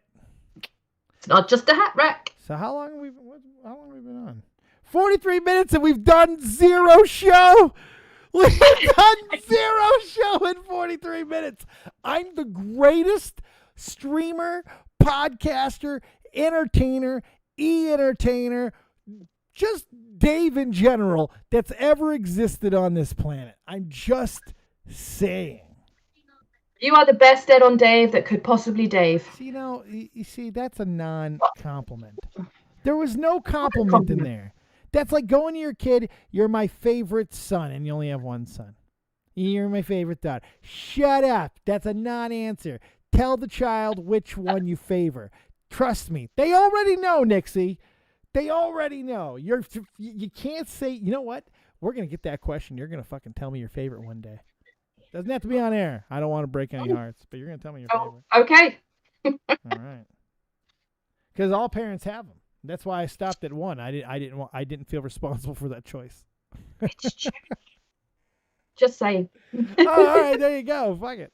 It's not just a hat rack. So how long have we been on? 43 minutes and we've done zero show. We've done zero show in 43 minutes. I'm the greatest streamer, podcaster, entertainer, e-entertainer, just Dave in general that's ever existed on this planet. I'm just saying. You are the best Dead on Dave that could possibly Dave. See, you see, that's a non-compliment. There was no compliment in there. That's like going to your kid, you're my favorite son, and you only have one son. You're my favorite daughter. Shut up. That's a non-answer. Tell the child which one you favor. Trust me. They already know, Nixie. They already know. You can't say, you know what? We're going to get that question. You're going to fucking tell me your favorite one day. Doesn't have to be on air. I don't want to break any hearts, but you're going to tell me your favorite. Okay. All right. Because all parents have them. That's why I stopped at one. I didn't feel responsible for that choice. Just saying. All right, there you go. Fuck it.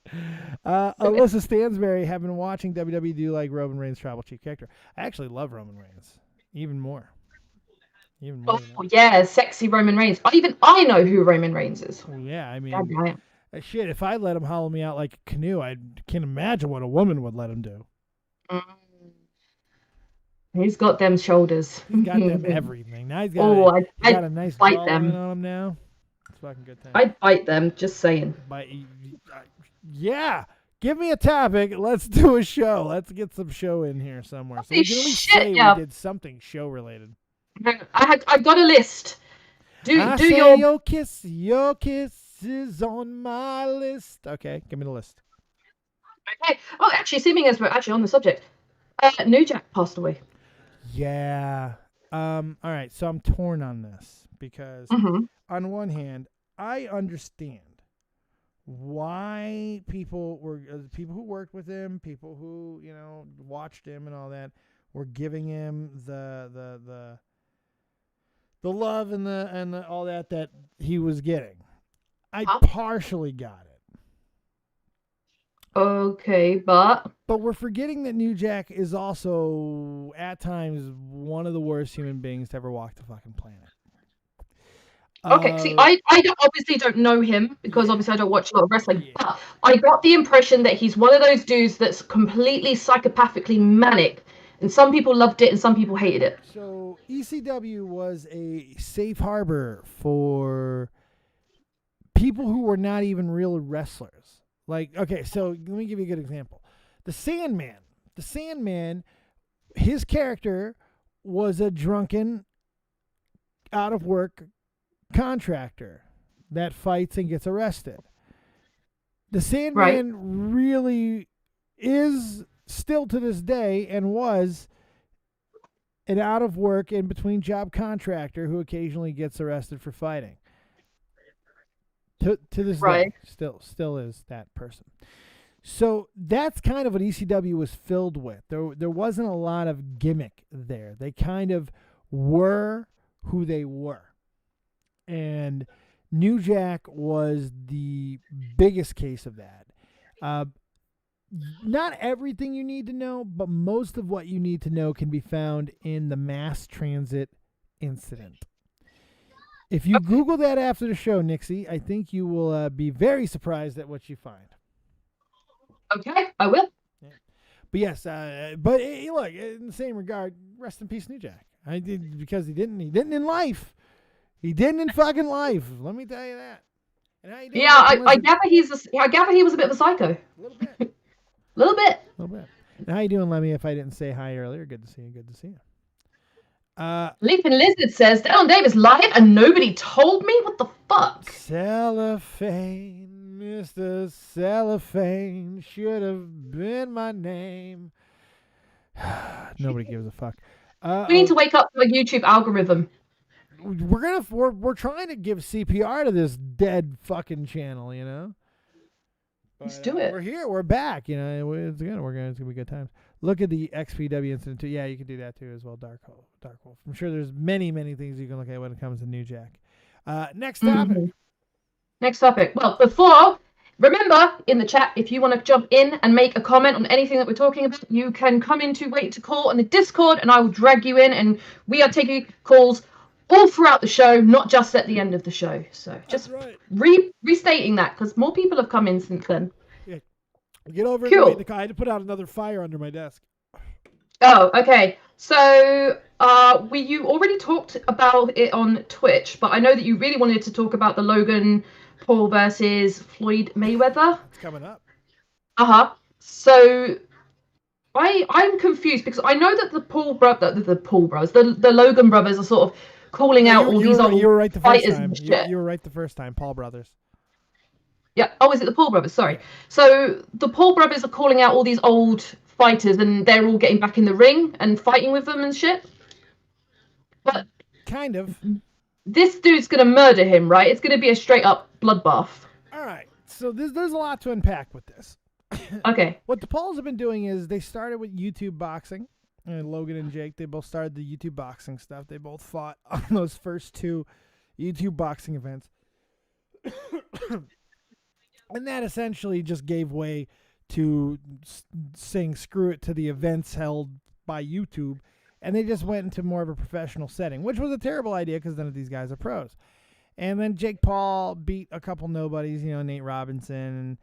Alyssa Stansberry have been watching WWE. Do you like Roman Reigns' tribal chief character? I actually love Roman Reigns even more. Even more. Oh yeah, sexy Roman Reigns. I know who Roman Reigns is. Well, yeah, I mean, God damn. shit. If I let him hollow me out like a canoe, I can't imagine what a woman would let him do. He's got them shoulders. He's got them everything. Now he's got, he's got a nice fight jawline them. on him now. It's fucking good time. I'd fight them. Just saying. But yeah, give me a topic. Let's do a show. Let's get some show in here somewhere. So we can at least say we did something show related. I've got a list. Do your kiss is on my list. Okay, give me the list. Okay. Oh, actually, seeming as we're actually on the subject, New Jack passed away. Yeah. All right. So I'm torn on this because on one hand, I understand why people who worked with him, people who watched him and all that, were giving him the love and the all that he was getting. I partially got it. Okay, but we're forgetting that New Jack is also at times one of the worst human beings to ever walk the fucking planet. Okay, see, I obviously don't know him because obviously I don't watch a lot of wrestling, but I got the impression that he's one of those dudes that's completely psychopathically manic, and some people loved it and some people hated it. So ECW was a safe harbor for people who were not even real wrestlers. Like, okay, so let me give you a good example. The Sandman. The Sandman, his character was a drunken, out of work contractor that fights and gets arrested. The Sandman really is still to this day and was an out of work in between job contractor who occasionally gets arrested for fighting. To this day, still is that person. So that's kind of what ECW was filled with. There wasn't a lot of gimmick there. They kind of were who they were. And New Jack was the biggest case of that. Not everything you need to know, but most of what you need to know can be found in the mass transit incident. If you Google that after the show, Nixie, I think you will be very surprised at what you find. Okay, I will. Yeah. But yes, but look, in the same regard, rest in peace, New Jack. I did because he didn't in life. He didn't in fucking life. Let me tell you that. And how you doing? Yeah, I gather he was a bit of a psycho. A little bit. Little bit. And how you doing, Lemmy? If I didn't say hi earlier, good to see you. Good to see you. Leaping Lizard says, Down Dave is live and nobody told me? What the fuck? Cellophane, Mr. Cellophane, should have been my name. Nobody gives a fuck. We need to wake up to a YouTube algorithm. We're trying to give CPR to this dead fucking channel, you know? Let's do it. We're here. We're back. You know, it's gonna be good times. Look at the XPW incident too. Yeah, you can do that too as well. Dark Wolf. I'm sure there's many things you can look at when it comes to New Jack. Next topic. Mm-hmm. Next topic. Well, before, remember in the chat, if you want to jump in and make a comment on anything that we're talking about, you can come into Wait to Call on the Discord, and I will drag you in, and we are taking calls all throughout the show, not just at the end of the show. So just restating that, because more people have come in since then. Yeah. Get over cool. it. I had to put out another fire under my desk. Oh, okay. So you already talked about it on Twitch, but I know that you really wanted to talk about the Logan Paul versus Floyd Mayweather. It's coming up. So I'm confused because I know that the Logan brothers are sort of calling out all these old you were right the first fighters time. and shit. You were right the first time. Paul brothers. Yeah. Oh, is it the Paul brothers? Sorry. So the Paul brothers are calling out all these old fighters, and they're all getting back in the ring and fighting with them and shit. But kind of. This dude's gonna murder him, right? It's gonna be a straight up bloodbath. All right. So there's a lot to unpack with this. Okay. What the Pauls have been doing is they started with YouTube boxing. And Logan and Jake, they both started the YouTube boxing stuff. They both fought on those first two YouTube boxing events. And that essentially just gave way to saying screw it to the events held by YouTube. And they just went into more of a professional setting, which was a terrible idea because none of these guys are pros. And then Jake Paul beat a couple nobodies, you know, Nate Robinson and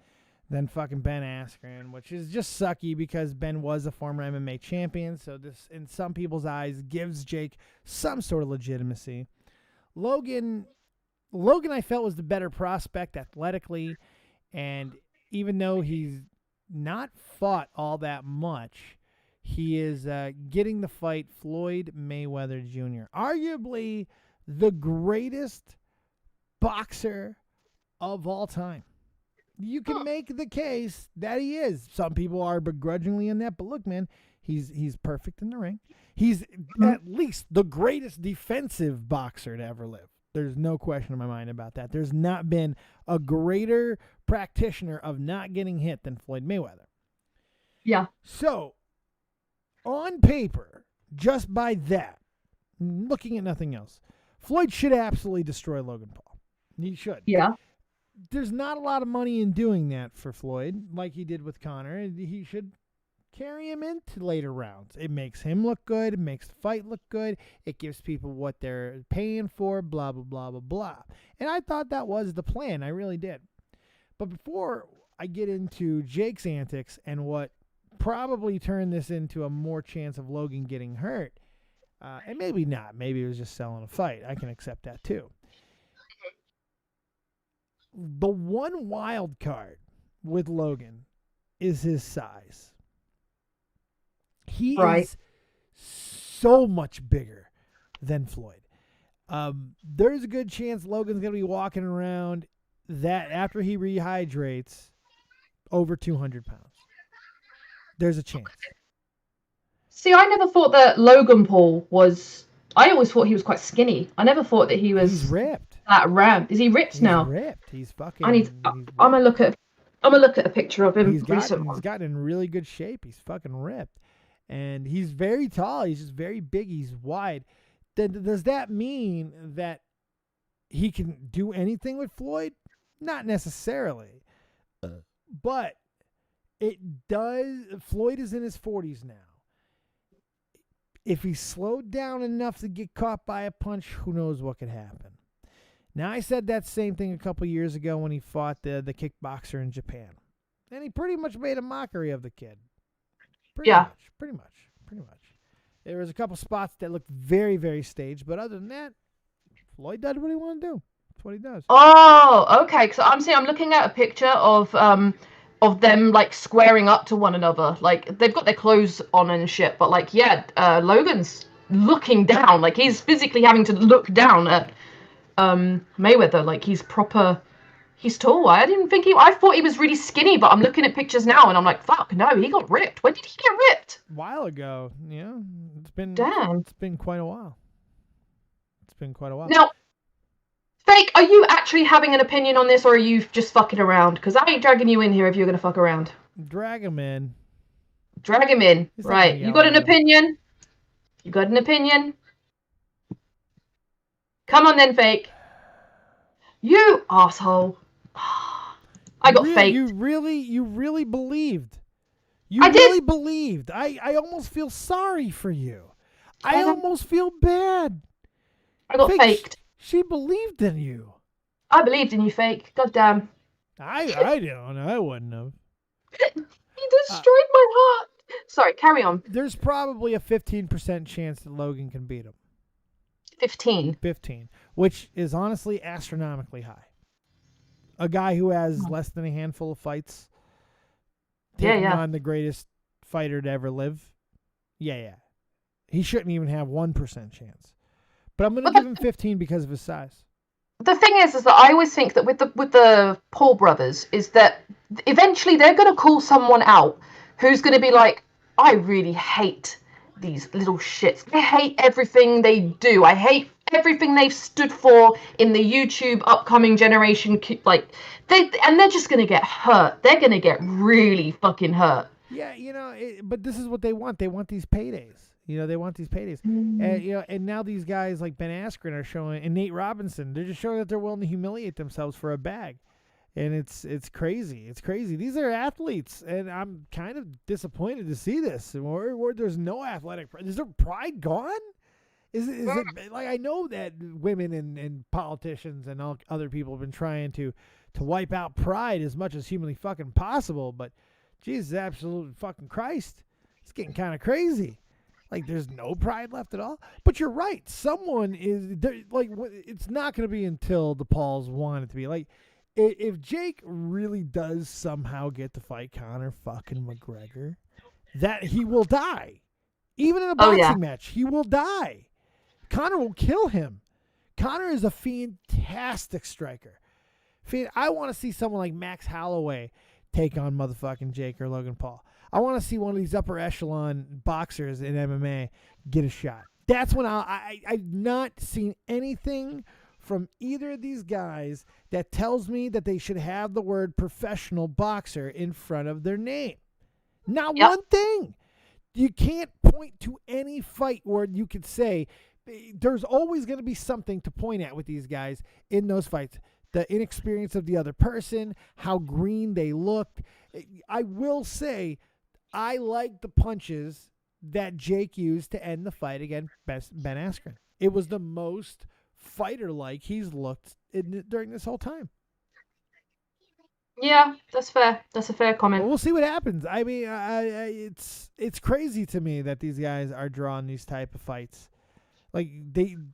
then fucking Ben Askren, which is just sucky because Ben was a former MMA champion. So this, in some people's eyes, gives Jake some sort of legitimacy. Logan, I felt was the better prospect athletically. And even though he's not fought all that much, he is getting the fight Floyd Mayweather Jr., arguably the greatest boxer of all time. You can make the case that he is. Some people are begrudgingly in that, but look, man, he's perfect in the ring. He's at least the greatest defensive boxer to ever live. There's no question in my mind about that. There's not been a greater practitioner of not getting hit than Floyd Mayweather. Yeah. So, on paper, just by that, looking at nothing else, Floyd should absolutely destroy Logan Paul. He should. Yeah. There's not a lot of money in doing that for Floyd, like he did with Conor. He should carry him into later rounds. It makes him look good. It makes the fight look good. It gives people what they're paying for, blah, blah, blah, blah, blah. And I thought that was the plan. I really did. But before I get into Jake's antics and what probably turned this into a more chance of Logan getting hurt, and maybe not. Maybe it was just selling a fight. I can accept that too. The one wild card with Logan is his size. He Right. is so much bigger than Floyd. There's a good chance Logan's going to be walking around that after he rehydrates over 200 pounds. There's a chance. See, I never thought that Logan Paul was. I always thought he was quite skinny. I never thought that he was He's ripped. that ramped. Is he ripped He's now? ripped. He's fucking. I need. he's I'm gonna look at. I'm gonna look at a picture of him. He's recently. gotten in really good shape. He's fucking ripped. And he's very tall. He's just very big. He's wide. Then does that mean that he can do anything with Floyd? Not necessarily. But it does. Floyd is in his 40s now. If he slowed down enough to get caught by a punch, who knows what could happen. Now, I said that same thing a couple years ago when he fought the kickboxer in Japan. And he pretty much made a mockery of the kid. Pretty much. There was a couple spots that looked very, very staged. But other than that, Floyd does what he wants to do. That's what he does. Oh, okay. So I'm looking at a picture of them like squaring up to one another. Like they've got their clothes on and shit, but like Logan's looking down. Like he's physically having to look down at Mayweather. Like he's tall. I thought he was really skinny, but I'm looking at pictures now and I'm like, fuck, no, he got ripped. When did he get ripped? A while ago. Yeah. It's been quite a while. Now, Fake, are you actually having an opinion on this, or are you just fucking around? Because I ain't dragging you in here if you're going to fuck around. Drag him in. Drag him in. He's not Right. gonna You yell got at an him. opinion? You got an opinion? Come on then, Fake. You asshole. I got faked. You really believed. I did. really believed. I almost feel sorry for you. I almost feel bad. I got Fake, faked. She believed in you. I believed in you, Fake. God damn. I don't. I wouldn't have. You destroyed my heart. Sorry, carry on. There's probably a 15% chance that Logan can beat him. 15. 15, which is honestly astronomically high. A guy who has less than a handful of fights, taking on the greatest fighter to ever live. Yeah. He shouldn't even have 1% chance. But I'm going to give him 15 because of his size. The thing is that I always think that with the Paul brothers is that eventually they're going to call someone out who's going to be like, I really hate these little shits. I hate everything they do. I hate everything they've stood for in the YouTube upcoming generation. Like, they're just going to get hurt. They're going to get really fucking hurt. Yeah, but this is what they want. They want these paydays. They want these paydays. And, and now these guys like Ben Askren are showing, and Nate Robinson, they're just showing that they're willing to humiliate themselves for a bag. And it's crazy. It's crazy. These are athletes, and I'm kind of disappointed to see this. Where there's no athletic pride. Is their pride gone? Is it like, I know that women and politicians and all other people have been trying to wipe out pride as much as humanly fucking possible, but Jesus, absolute fucking Christ, it's getting kind of crazy. Like, there's no pride left at all. But you're right. Someone is like, it's not going to be until the Pauls want it to be. Like, if Jake really does somehow get to fight Conor fucking McGregor, that he will die. Even in a boxing match, he will die. Conor will kill him. Conor is a fantastic striker. I want to see someone like Max Holloway take on motherfucking Jake or Logan Paul. I want to see one of these upper echelon boxers in MMA get a shot. That's when I've not seen anything from either of these guys that tells me that they should have the word professional boxer in front of their name. Not one thing. You can't point to any fight where you could say there's always going to be something to point at with these guys in those fights. The inexperience of the other person, how green they looked. I will say I like the punches that Jake used to end the fight against Ben Askren. It was the most fighter-like he's looked during this whole time. Yeah, that's fair. That's a fair comment. Well, we'll see what happens. I mean, it's crazy to me that these guys are drawing these type of fights. Like,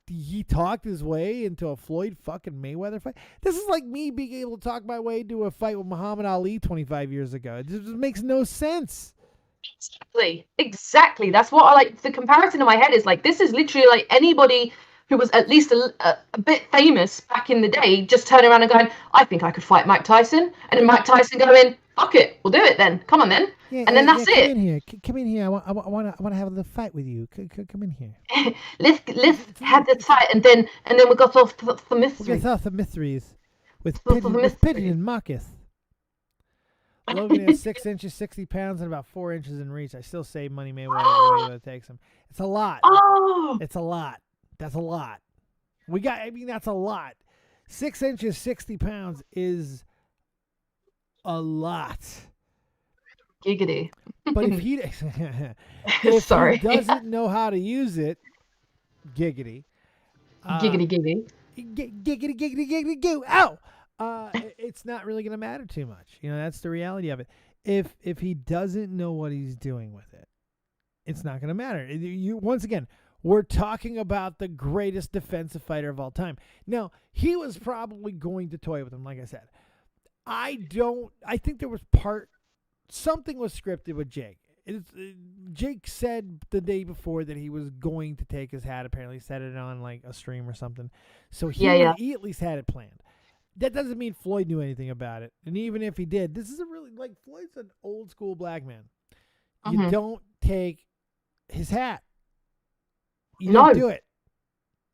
he talked his way into a Floyd fucking Mayweather fight. This is like me being able to talk my way into a fight with Muhammad Ali 25 years ago. It just makes no sense. Exactly. That's what I like. The comparison in my head is like, this is literally like anybody who was at least a bit famous back in the day just turning around and going, I think I could fight Mike Tyson. And then Mike Tyson going, fuck it, we'll do it then. Come on then. Yeah, and then that's come it. in here. Come in here. I want to have a little fight with you. Come in here. let's have the fight, and then we got off the mystery. We got off the mysteries with The Pigeon, mystery. and Marcus. Logan is 6 inches, 60 pounds, and about 4 inches in reach. I still say Money Mayweather takes him. It's a lot. Oh, It's a lot. That's a lot. That's a lot. 6 inches, 60 pounds is a lot. giggity. But if he Sorry. he doesn't know how to use it, giggity. Giggity. Giggity, goo. Ow! It's not really going to matter too much. That's the reality of it. If he doesn't know what he's doing with it, it's not going to matter. Once again, we're talking about the greatest defensive fighter of all time. Now, he was probably going to toy with him, like I said. I think there was something was scripted with Jake. Jake said the day before that he was going to take his hat. Apparently, said it on like a stream or something. So he at least had it planned. That doesn't mean Floyd knew anything about it. And even if he did, this is Floyd's an old school black man. You don't take his hat. You don't do it.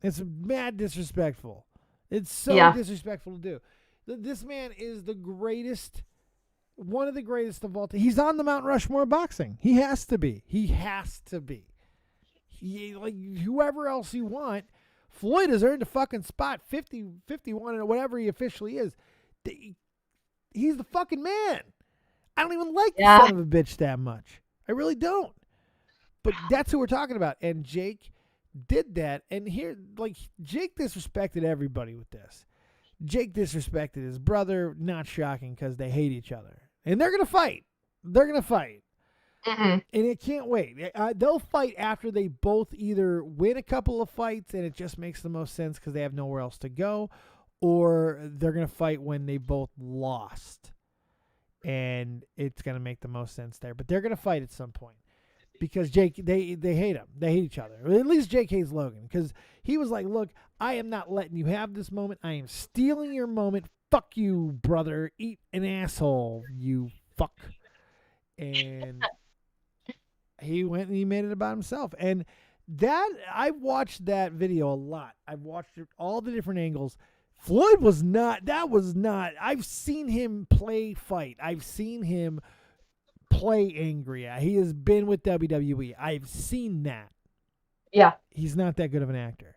It's mad disrespectful. It's so disrespectful to do. This man is the greatest. One of the greatest of all time. He's on the Mount Rushmore of boxing. He has to be. Whoever else you want, Floyd has earned a fucking spot, 50, 51, or whatever he officially is. He's the fucking man. I don't even like the son of a bitch that much. I really don't. But that's who we're talking about. And Jake did that. And here, Jake disrespected everybody with this. Jake disrespected his brother. Not shocking because they hate each other. And they're going to fight. And it can't wait. They'll fight after they both either win a couple of fights and it just makes the most sense because they have nowhere else to go, or they're going to fight when they both lost. And it's going to make the most sense there. But they're going to fight at some point because Jake, they hate him. They hate each other. Or at least Jake hates Logan because he was like, look, I am not letting you have this moment. I am stealing your moment. Fuck you, brother. Eat an asshole, you fuck. And he went and he made it about himself. And I've watched that video a lot. I've watched it all the different angles. Floyd was not. I've seen him fight. I've seen him play angry. He has been with WWE. I've seen that. Yeah. He's not that good of an actor.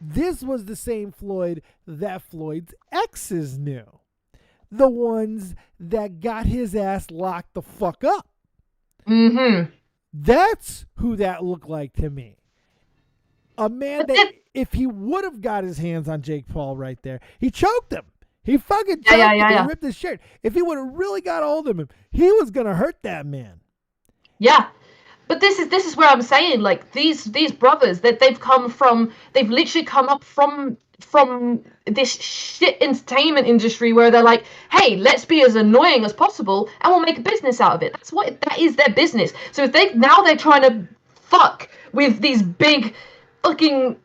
This was the same Floyd that Floyd's exes knew. The ones that got his ass locked the fuck up. Mm-hmm. That's who that looked like to me. A man that if he would have got his hands on Jake Paul right there, he choked him. He fucking choked him. He ripped his shirt. If he would have really got a hold of him, he was going to hurt that man. Yeah. But this is where I'm saying, like, these brothers that they've literally come up from this shit entertainment industry where they're like, hey, let's be as annoying as possible and we'll make a business out of it. That is their business. So if they're trying to fuck with these big fucking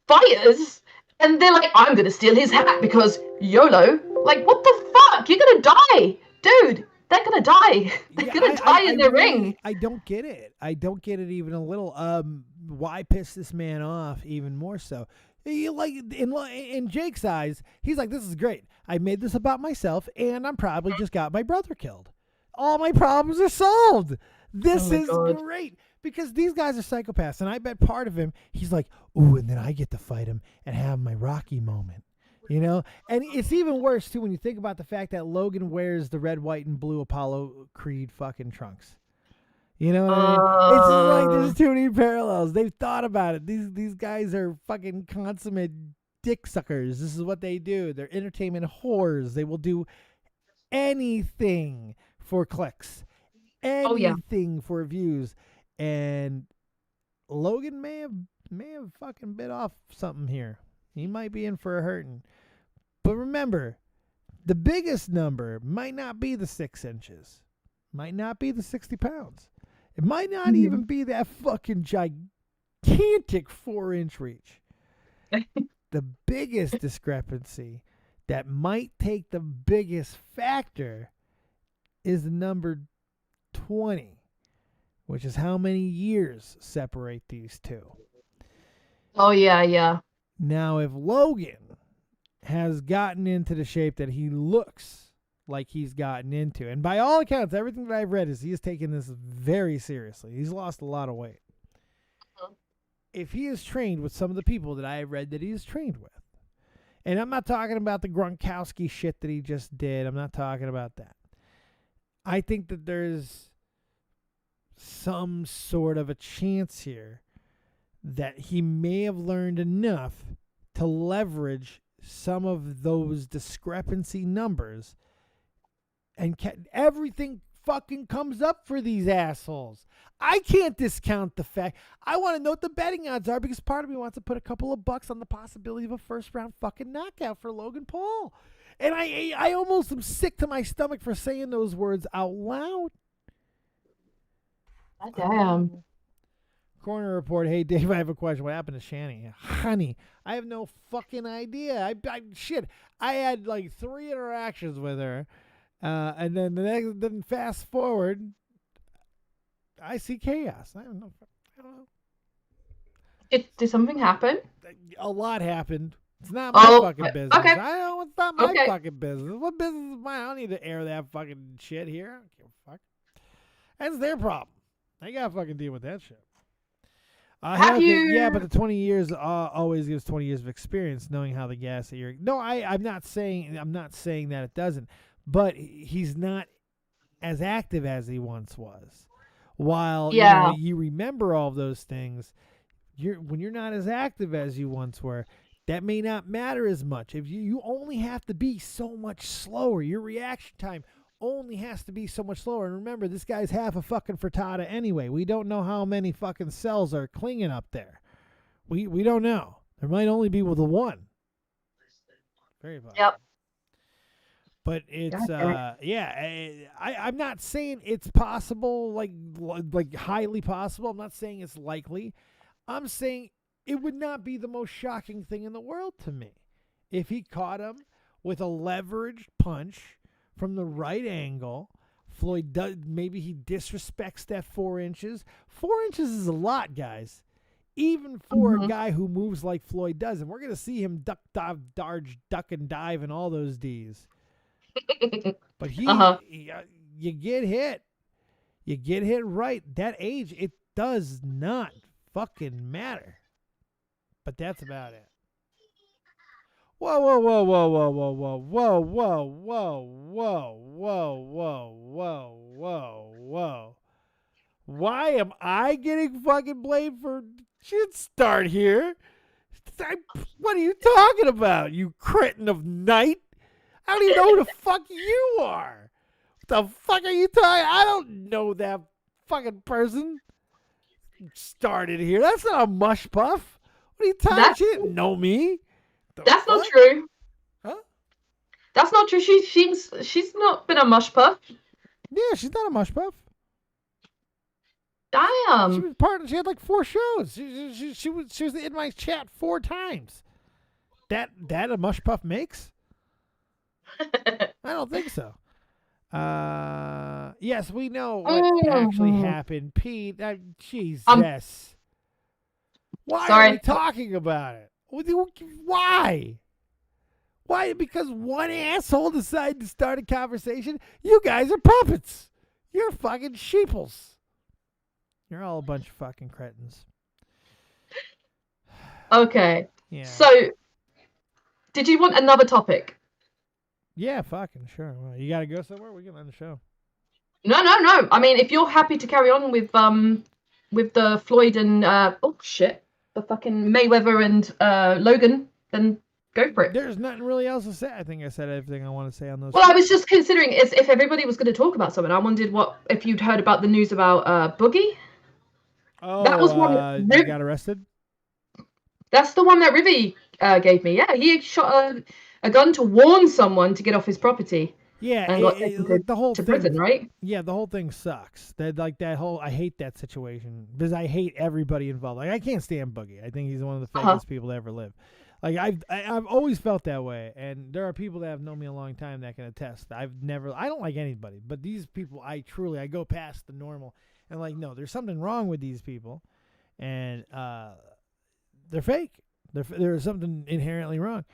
fighters and they're like, I'm gonna steal his hat because YOLO. Like, what the fuck? You're gonna die, dude. They're gonna die. They're gonna die in the ring. I don't get it. I don't get it even a little. Why piss this man off even more so? In Jake's eyes, he's like, this is great. I made this about myself, and I'm probably just got my brother killed. All my problems are solved. This is great. Because these guys are psychopaths, and I bet part of him, he's like, ooh, and then I get to fight him and have my Rocky moment. You know, and it's even worse too when you think about the fact that Logan wears the red, white, and blue Apollo Creed fucking trunks. You know what I mean? It's just like there's too many parallels. They've thought about it. These guys are fucking consummate dick suckers. This is what they do. They're entertainment whores. They will do anything for clicks, anything for views. And Logan may have fucking bit off something here. He might be in for a hurting. But remember, the biggest number might not be the 6 inches. Might not be the 60 pounds. It might not even be that fucking gigantic 4-inch reach. The biggest discrepancy that might take the biggest factor is the number 20, which is how many years separate these two. Oh, yeah. Now, if Logan has gotten into the shape that he looks like he's gotten into, and by all accounts, everything that I've read is he is taking this very seriously. He's lost a lot of weight. If he is trained with some of the people that I have read that he is trained with, and I'm not talking about the Gronkowski shit that he just did. I'm not talking about that. I think that there's some sort of a chance here that he may have learned enough to leverage some of those discrepancy numbers, and everything fucking comes up for these assholes. I can't discount the fact. I want to know what the betting odds are because part of me wants to put a couple of bucks on the possibility of a first-round fucking knockout for Logan Paul. And I almost am sick to my stomach for saying those words out loud. Damn. Corner report. Hey, Dave, I have a question. What happened to Shani? Honey, I have no fucking idea. I had like 3 interactions with her. And then then fast forward, I see chaos. I don't know. Did something happen? A lot happened. It's not my fucking business. Okay. It's not my fucking business. What business is mine? I don't need to air that fucking shit here. I don't give a fuck. That's their problem. They gotta fucking deal with that shit. Yeah, but the 20 years always gives 20 years of experience, knowing how the gas that you're. No, I'm not saying that it doesn't. But he's not as active as he once was. While you remember all of those things, when you're not as active as you once were, that may not matter as much. If you only have to be so much slower, your reaction time only has to be so much slower. And remember, this guy's half a fucking frittata anyway. We don't know how many fucking cells are clinging up there. We don't know. There might only be with the one. Very possible. Yep. But it's I'm not saying it's possible, like highly possible. I'm not saying it's likely. I'm saying it would not be the most shocking thing in the world to me if he caught him with a leveraged punch from the right angle. Floyd does, maybe he disrespects that 4 inches. 4 inches is a lot, guys. Even for a guy who moves like Floyd does, and we're gonna see him duck, dive, darge, duck and dive, and all those D's. But you get hit. You get hit right. That age, it does not fucking matter. But that's about it. Whoa, whoa, whoa, whoa, whoa, whoa, whoa, whoa, whoa, whoa, whoa, whoa, whoa, whoa, whoa. Why am I getting fucking blamed for shit start here? What are you talking about, you cretin of night? I don't even know who the fuck you are. What the fuck are you talking? I don't know that fucking person. Started here. That's not a mush puff. What are you talking about? She didn't know me. That's not true. Huh? That's not true. She's not been a mush puff. Yeah, she's not a mush puff. Damn. She was part of. She had like 4 shows. She was in my chat 4 times. That a mush puff makes? I don't think so. Yes, we know what actually happened, Pete. Jesus. Why are we talking about it? Why? Why? Because one asshole decided to start a conversation? You guys are puppets. You're fucking sheeples. You're all a bunch of fucking cretins. Okay. Yeah. So, did you want another topic? Yeah, fucking sure. Well, you gotta go somewhere? We can end the show. No. I mean, if you're happy to carry on with the Floyd and the fucking Mayweather and Logan, then go for it. There's nothing really else to say. I think I said everything I want to say on those. Well, I was just considering if everybody was going to talk about something. I wondered if you'd heard about the news about Boogie. Oh, that was one. He got arrested. That's the one that Rivy gave me. Yeah, he shot a gun to warn someone to get off his property. Yeah, and got taken the whole to thing, prison, right? Yeah, the whole thing sucks. That whole, I hate that situation because I hate everybody involved. Like, I can't stand Boogie. I think he's one of the fakest people to ever live. Like, I've always felt that way, and there are people that have known me a long time that can attest. I don't like anybody, but these people, I go past the normal, and like, no, there's something wrong with these people, and they're fake. There's something inherently wrong.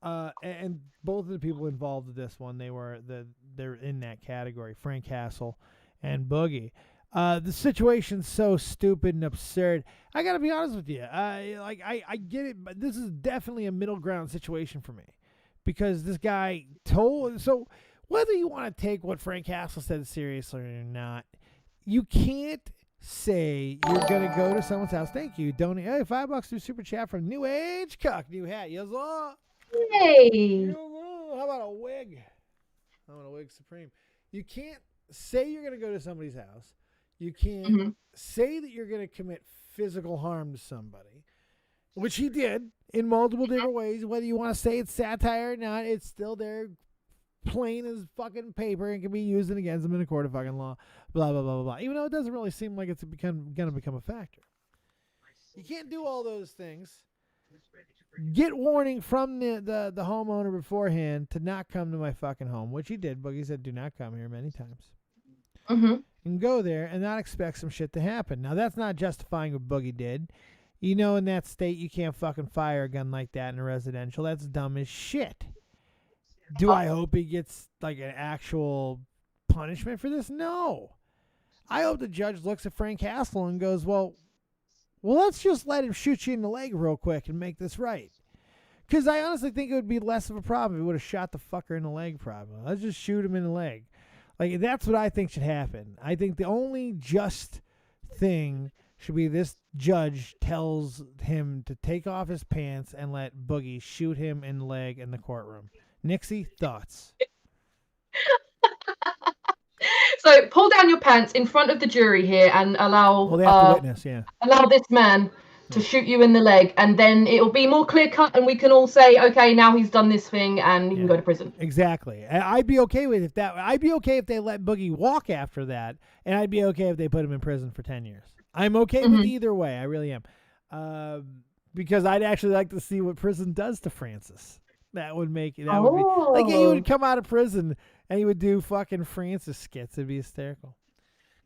And both of the people involved with this one, they're in that category, Frank Castle and Boogie. The situation's so stupid and absurd. I gotta be honest with you. I get it, but this is definitely a middle ground situation for me, because this guy so whether you want to take what Frank Castle said seriously or not, you can't say you're gonna go to someone's house. Thank you. Donate $5 through Super Chat from New Age Cuck. New hat. Yes, sir. Hey. How about a wig? How about a wig supreme? You can't say you're going to go to somebody's house. You can't say that you're going to commit physical harm to somebody, which he did in multiple different ways. Whether you want to say it's satire or not, it's still there, plain as fucking paper, and can be used against him in a court of fucking law. Blah, blah, blah, blah, blah. Even though it doesn't really seem like it's going to become a factor. You can't do all those things. Get warning from the homeowner beforehand to not come to my fucking home, which he did. Boogie said, do not come here many times. And go there and not expect some shit to happen. Now, that's not justifying what Boogie did. You know, in that state, you can't fucking fire a gun like that in a residential. That's dumb as shit. Do I hope he gets, like, an actual punishment for this? No. I hope the judge looks at Frank Castle and goes, well, let's just let him shoot you in the leg real quick and make this right. Because I honestly think it would be less of a problem if he would have shot the fucker in the leg, probably. Let's just shoot him in the leg. Like, that's what I think should happen. I think the only just thing should be this judge tells him to take off his pants and let Boogie shoot him in the leg in the courtroom. Nixie, thoughts? So pull down your pants in front of the jury here and allow Well, they have to witness, yeah. Allow this man to shoot you in the leg, and then it'll be more clear cut, and we can all say, okay, now he's done this thing, and he can go to prison. Exactly. I'd be okay with that. I'd be okay if they let Boogie walk after that, and I'd be okay if they put him in prison for 10 years. I'm okay with either way. I really am. Because I'd actually like to see what prison does to Francis. That would make it. That would be like, he would come out of prison and he would do fucking Francis skits. It'd be hysterical.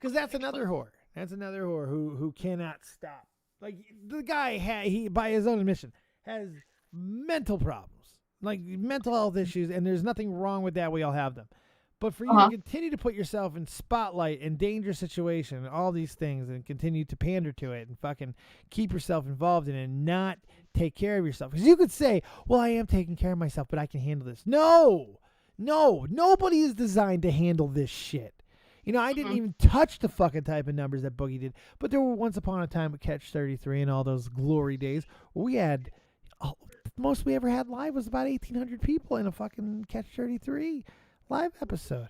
Because that's another whore. That's another whore who cannot stop. Like, the guy he by his own admission has mental problems, like mental health issues, and there's nothing wrong with that. We all have them. But for you to continue to put yourself in spotlight and dangerous situation, all these things, and continue to pander to it and fucking keep yourself involved in it and not take care of yourself. Because you could say, well, I am taking care of myself, but I can handle this. No, nobody is designed to handle this shit. You know, I didn't even touch the fucking type of numbers that Boogie did. But there were once upon a time at Catch 33 and all those glory days where we had, most we ever had live was about 1,800 people in a fucking Catch 33 live episode.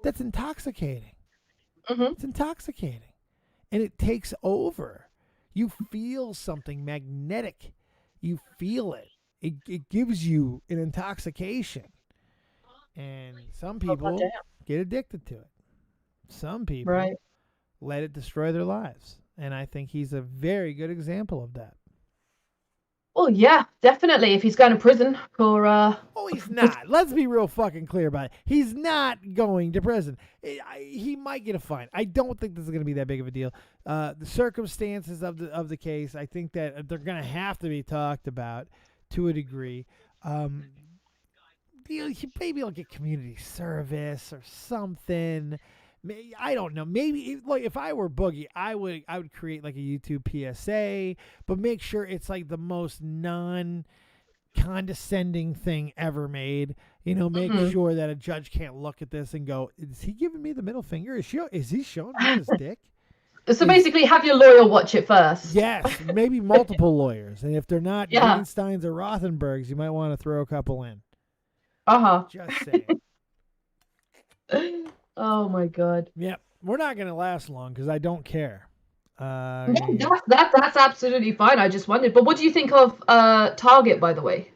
That's intoxicating. It's intoxicating. And it takes over. You feel something magnetic. You feel it. It gives you an intoxication. And some people get addicted to it. Some people let it destroy their lives. And I think he's a very good example of that. Well, yeah, definitely. If he's going to prison for... Oh, he's not. Let's be real fucking clear about it. He's not going to prison. He might get a fine. I don't think this is going to be that big of a deal. The circumstances of the case, I think that they're going to have to be talked about to a degree. Maybe he'll get community service or something. I don't know. Maybe if I were Boogie, I would create like a YouTube PSA, but make sure it's like the most non-condescending thing ever made. You know, make sure that a judge can't look at this and go, "Is he giving me the middle finger? Is he showing me his dick?" So basically, have your lawyer watch it first. Yes, maybe multiple lawyers, and if they're not Greensteins or Rothenbergs, you might want to throw a couple in. Just saying. Oh my God. Yep. We're not going to last long because I don't care. That's absolutely fine. I just wondered. But what do you think of Target, by the way?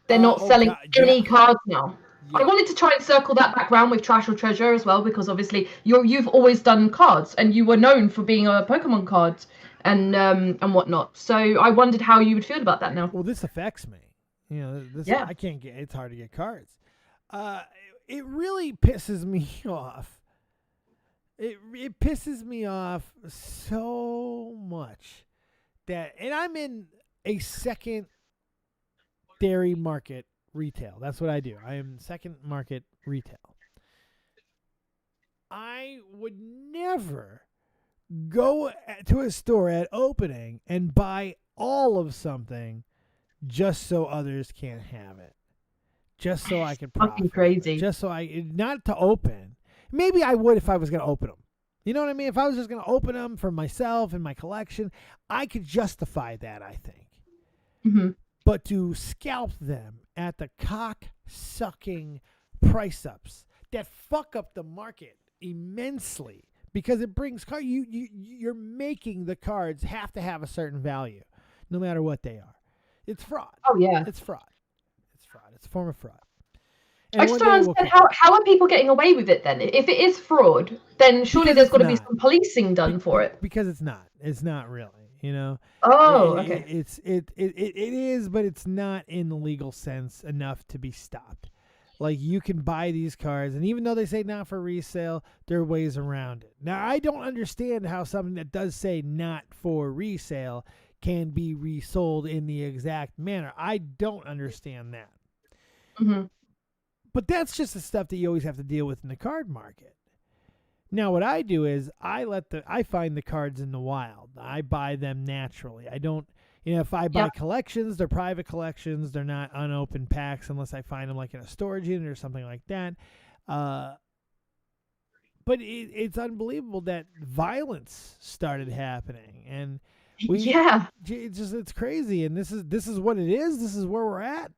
They're not selling any cards now. I wanted to try and circle that back around with Trash or Treasure as well, because obviously you've always done cards, and you were known for being a Pokemon card and whatnot. So I wondered how you would feel about that now. Well, this affects me. You know, this Yeah. I can't get. It's hard to get cards. It really pisses me off. It pisses me off so much that, and I'm in a secondary market retail. That's what I do. I am second market retail. I would never go to a store at opening and buy all of something just so others can't have it. Just so I can profit. Fucking crazy. Just so not to open. Maybe I would if I was going to open them. You know what I mean? If I was just going to open them for myself and my collection, I could justify that, I think. Mm-hmm. But to scalp them at the cock-sucking price ups that fuck up the market immensely, because it brings you're making the cards have to have a certain value, no matter what they are. It's fraud. Oh yeah, it's fraud. It's fraud. It's a form of fraud. I just don't understand how are people getting away with it then? If it is fraud, then surely there's got to be some policing done for it. Because it's not. It's not really. You know. Oh, okay. It is, but it's not in the legal sense enough to be stopped. Like, you can buy these cards, and even though they say not for resale, there are ways around it. Now, I don't understand how something that does say not for resale can be resold in the exact manner. I don't understand that. Mm-hmm. But that's just the stuff that you always have to deal with in the card market. Now, what I do is I find the cards in the wild. I buy them naturally. I don't, if I buy collections, they're private collections. They're not unopened packs unless I find them like in a storage unit or something like that. But it's unbelievable that violence started happening, and it's crazy. And this is what it is. This is where we're at.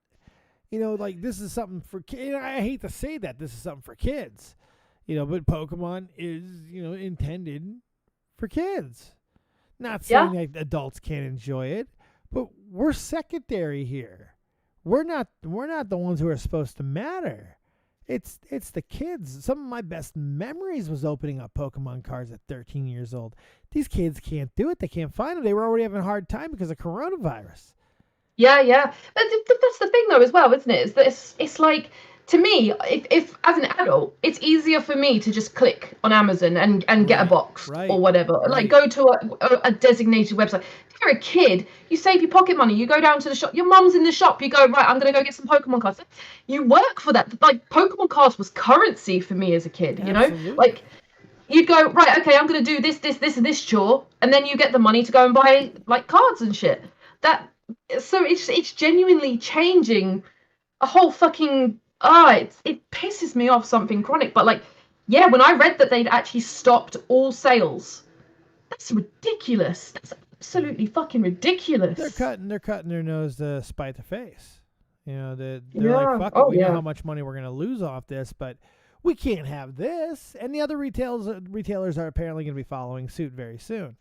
Like, this is something for kids. I hate to say that this is something for kids, but Pokemon is, intended for kids. Not saying that adults can't enjoy it, but we're secondary here. We're not the ones who are supposed to matter. It's the kids. Some of my best memories was opening up Pokemon cards at 13 years old. These kids can't do it. They can't find them. They were already having a hard time because of coronavirus. Yeah. That's the thing, though, as well, isn't it? Is that it's like, to me, if as an adult, it's easier for me to just click on Amazon and get a box or whatever. Right. Like, go to a designated website. If you're a kid, you save your pocket money. You go down to the shop. Your mum's in the shop. You go, right, I'm going to go get some Pokemon cards. You work for that. Like, Pokemon cards was currency for me as a kid, Absolutely. Like, you'd go, right, okay, I'm going to do this, and this chore. And then you get the money to go and buy, like, cards and shit. So it's genuinely changing a whole fucking it pisses me off something chronic. But when I read that they'd actually stopped all sales, that's ridiculous. That's absolutely fucking ridiculous. They're cutting their nose to spite their face. They're like, fuck it, we know how much money we're gonna lose off this, but we can't have this. And the other retailers are apparently gonna be following suit very soon.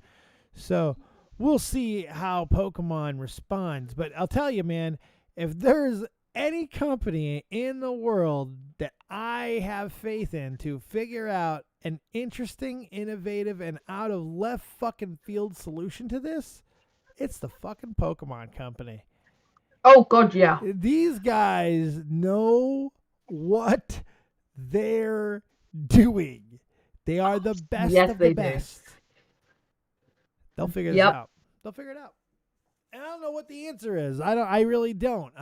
So we'll see how Pokemon responds. But I'll tell you, man, if there's any company in the world that I have faith in to figure out an interesting, innovative, and out of left fucking field solution to this, it's the fucking Pokemon Company. Oh, God, yeah. These guys know what they're doing. They are the best of the best. They'll figure this out. They'll figure it out. And I don't know what the answer is. I really don't.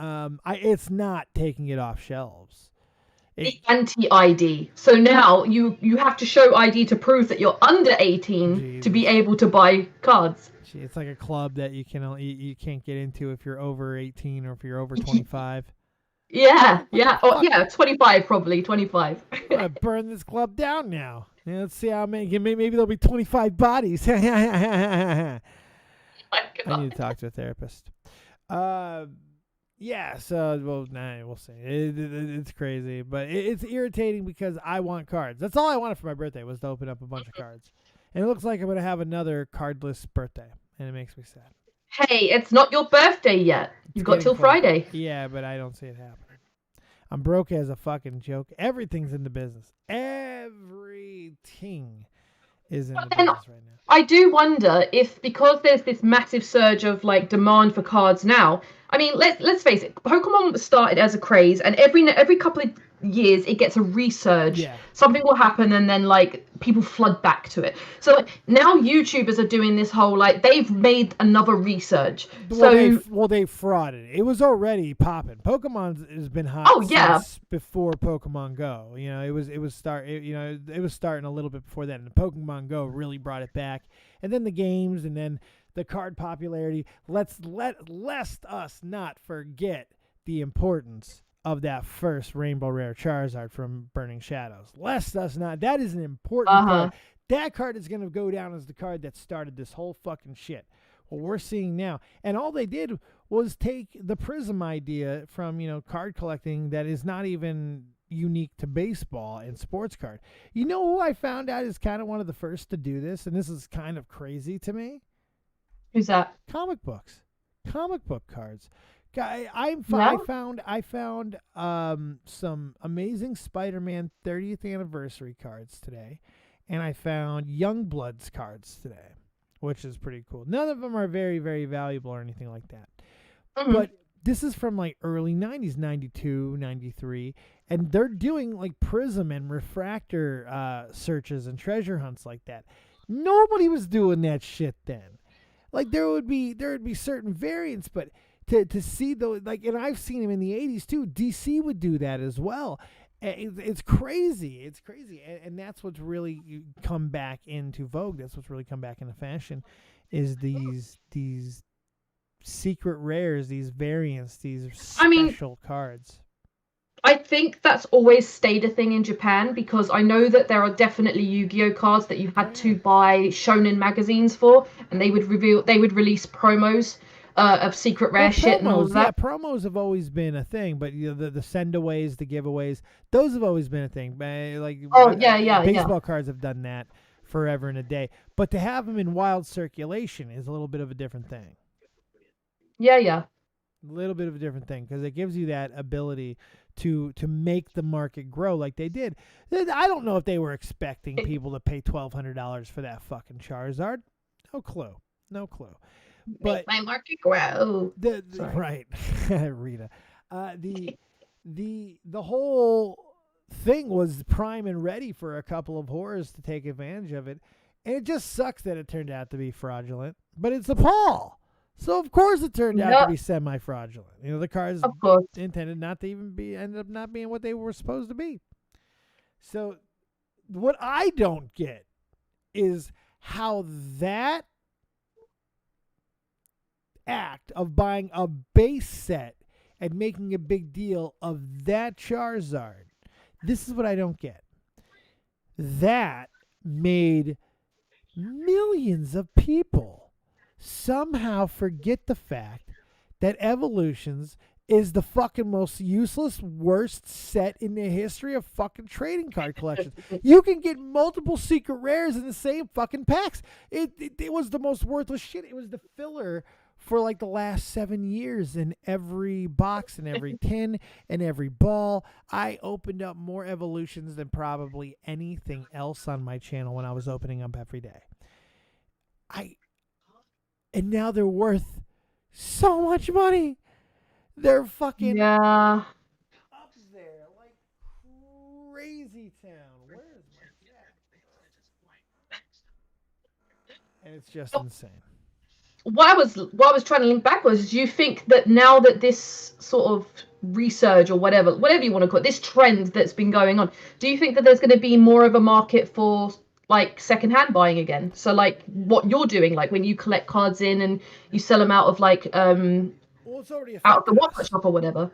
It's not taking it off shelves. It's anti-ID. So now you have to show ID to prove that you're under 18 to be able to buy cards. It's like a club that you can't get into if you're over 18 or if you're over 25. Yeah. Oh, yeah, 25 probably, 25. I'm gonna burn this club down now. Let's see how many. Maybe there'll be 25 bodies. I need to talk to a therapist. We'll see. It's crazy, but it's irritating because I want cards. That's all I wanted for my birthday was to open up a bunch of cards. And it looks like I'm going to have another cardless birthday, and it makes me sad. Hey, it's not your birthday yet. You've got till Friday. Yeah, but I don't see it happening. I'm broke as a fucking joke. Everything's in the business. Everything is in the then business right now. I do wonder if, because there's this massive surge of like demand for cards now. I mean, let's face it. Pokemon started as a craze, and every couple of years it gets a resurge. Yeah. Something will happen, and then like people flood back to it. So like, now YouTubers are doing this whole like they've made another resurge. They frauded. It was already popping. Pokemon has been hot since before Pokemon Go. You know, it was starting a little bit before that, and Pokemon Go really brought it back. And then the games, and then the card popularity. Lest us not forget the importance of that first Rainbow Rare Charizard from Burning Shadows. Lest us not. That is an important card. That card is going to go down as the card that started this whole fucking shit. What we're seeing now. And all they did was take the Prism idea from, card collecting that is not even unique to baseball and sports card. You know who I found out is kind of one of the first to do this? And this is kind of crazy to me. Who's that? Comic books. Comic book cards. I found some amazing Spider-Man 30th anniversary cards today, and I found Youngbloods cards today, which is pretty cool. None of them are very, very valuable or anything like that. Mm-hmm. But this is from like early 90s, 92, 93, and they're doing like Prism and Refractor searches and treasure hunts like that. Nobody was doing that shit then. Like there would be certain variants, but to see those, like, and I've seen them in the 80s too. DC would do that as well. It's crazy. It's crazy. And that's what's really come back into vogue. That's what's really come back into fashion is these secret rares, these variants, these special cards. I think that's always stayed a thing in Japan, because I know that there are definitely Yu-Gi-Oh cards that you had to buy shonen magazines for, and they would release promos of secret rare shit and all of that. Yeah, promos have always been a thing, but the sendaways, the giveaways, those have always been a thing. Baseball cards have done that forever and a day. But to have them in wild circulation is a little bit of a different thing. Yeah. A little bit of a different thing, because it gives you that ability to make the market grow like they did. I don't know if they were expecting people to pay $1,200 for that fucking Charizard. No clue. But make my market grow. Right, Rita. The whole thing was prime and ready for a couple of whores to take advantage of it, and it just sucks that it turned out to be fraudulent. But it's a Paul. So of course it turned out to be semi-fraudulent. The cards intended not to even ended up not being what they were supposed to be. So what I don't get is how that act of buying a base set and making a big deal of that Charizard. This is what I don't get. That made millions of people somehow forget the fact that Evolutions is the fucking most useless, worst set in the history of fucking trading card collections. You can get multiple secret rares in the same fucking packs. It was the most worthless shit. It was the filler for like the last 7 years in every box and every tin and every ball. I opened up more Evolutions than probably anything else on my channel when I was opening up every day. And now they're worth so much money. They're fucking up there like crazy town. Where is my cat? And it's just insane. What I was trying to link back was, do you think that now that this sort of resurge or whatever you want to call it, this trend that's been going on, do you think that there's going to be more of a market for like secondhand buying again? So like what you're doing, like when you collect cards in and you sell them out of like it's already out of the Walmart shop or whatever.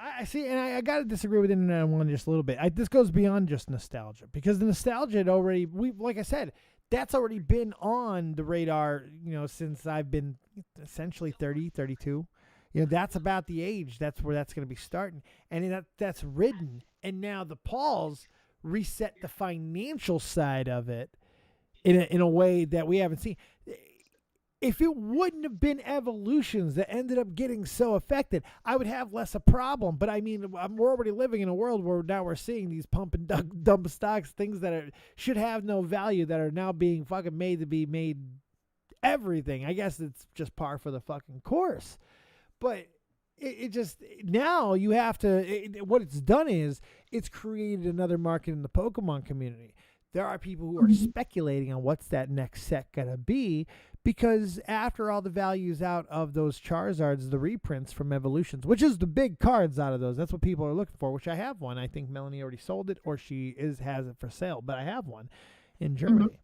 I see, and I got to disagree with Internet One just a little bit. This goes beyond just nostalgia, because the nostalgia had already, like I said, that's already been on the radar, since I've been essentially 30, 32. That's about the age. That's where that's going to be starting. And that's ridden. And now the Pauls reset the financial side of it in a way that we haven't seen. if it wouldn't have been evolutions that ended up getting so affected, I would have less a problem. But I mean, we're already living in a world where now we're seeing these pump and dump stocks, things that should have no value, that are now being fucking made to be made everything. I guess it's just par for the fucking course. But it just, now you have to, what it's done is it's created another market in the Pokemon community. There are people who are speculating on what's that next set going to be, because after all the values out of those Charizards, the reprints from Evolutions, which is the big cards out of those, that's what people are looking for, which I have one. I think Melanie already sold it, or she has it for sale, but I have one in Germany.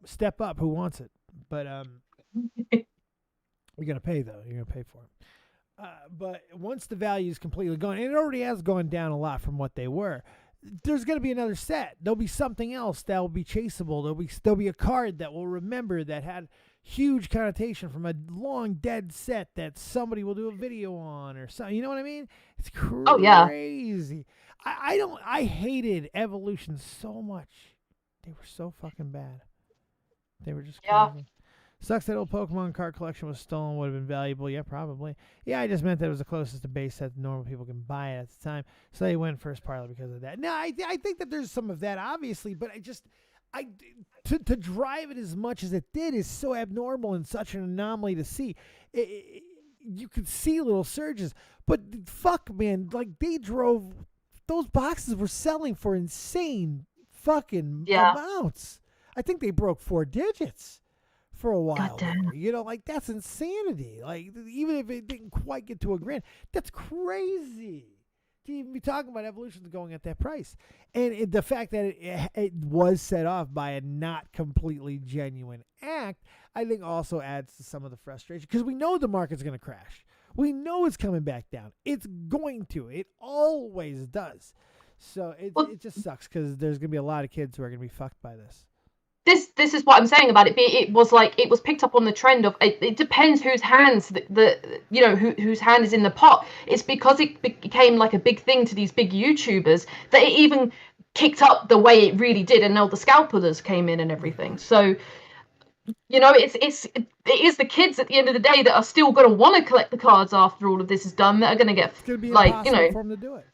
Step up, who wants it? But you're going to pay, though. You're going to pay for it. But once the value is completely gone, and it already has gone down a lot from what they were, there's going to be another set. There'll be something else that will be chaseable. There'll be a card that we'll remember that had huge connotation from a long dead set that somebody will do a video on or something. You know what I mean? It's crazy. Oh, yeah. I hated Evolution so much. They were so fucking bad. They were just crazy. Sucks that old Pokemon card collection was stolen. Would have been valuable. Yeah, probably. Yeah, I just meant that it was the closest to base set that normal people can buy it at the time. So they went first partly because of that. No, I think that there's some of that, obviously, but to drive it as much as it did is so abnormal and such an anomaly to see. You could see little surges, but fuck, man, like those boxes were selling for insane fucking amounts. I think they broke 4 digits for a while there. You know, like, that's insanity. Like, even if it didn't quite get to $1,000, that's crazy to even be talking about Evolutions going at that price. And the fact that it was set off by a not completely genuine act, I think also adds to some of the frustration, because we know the market's going to crash. We know it's coming back down. It's going to. It always does. So it just sucks, because there's going to be a lot of kids who are going to be fucked by this. This is what I'm saying about it. It was picked up on the trend of it depends whose hands whose hand is in the pot. It's because it became like a big thing to these big YouTubers that it even kicked up the way it really did, and now the scalpers came in and everything. So, you know, it is the kids at the end of the day that are still going to want to collect the cards after all of this is done, that are going to get, it's gonna be like, impossible for them to do it.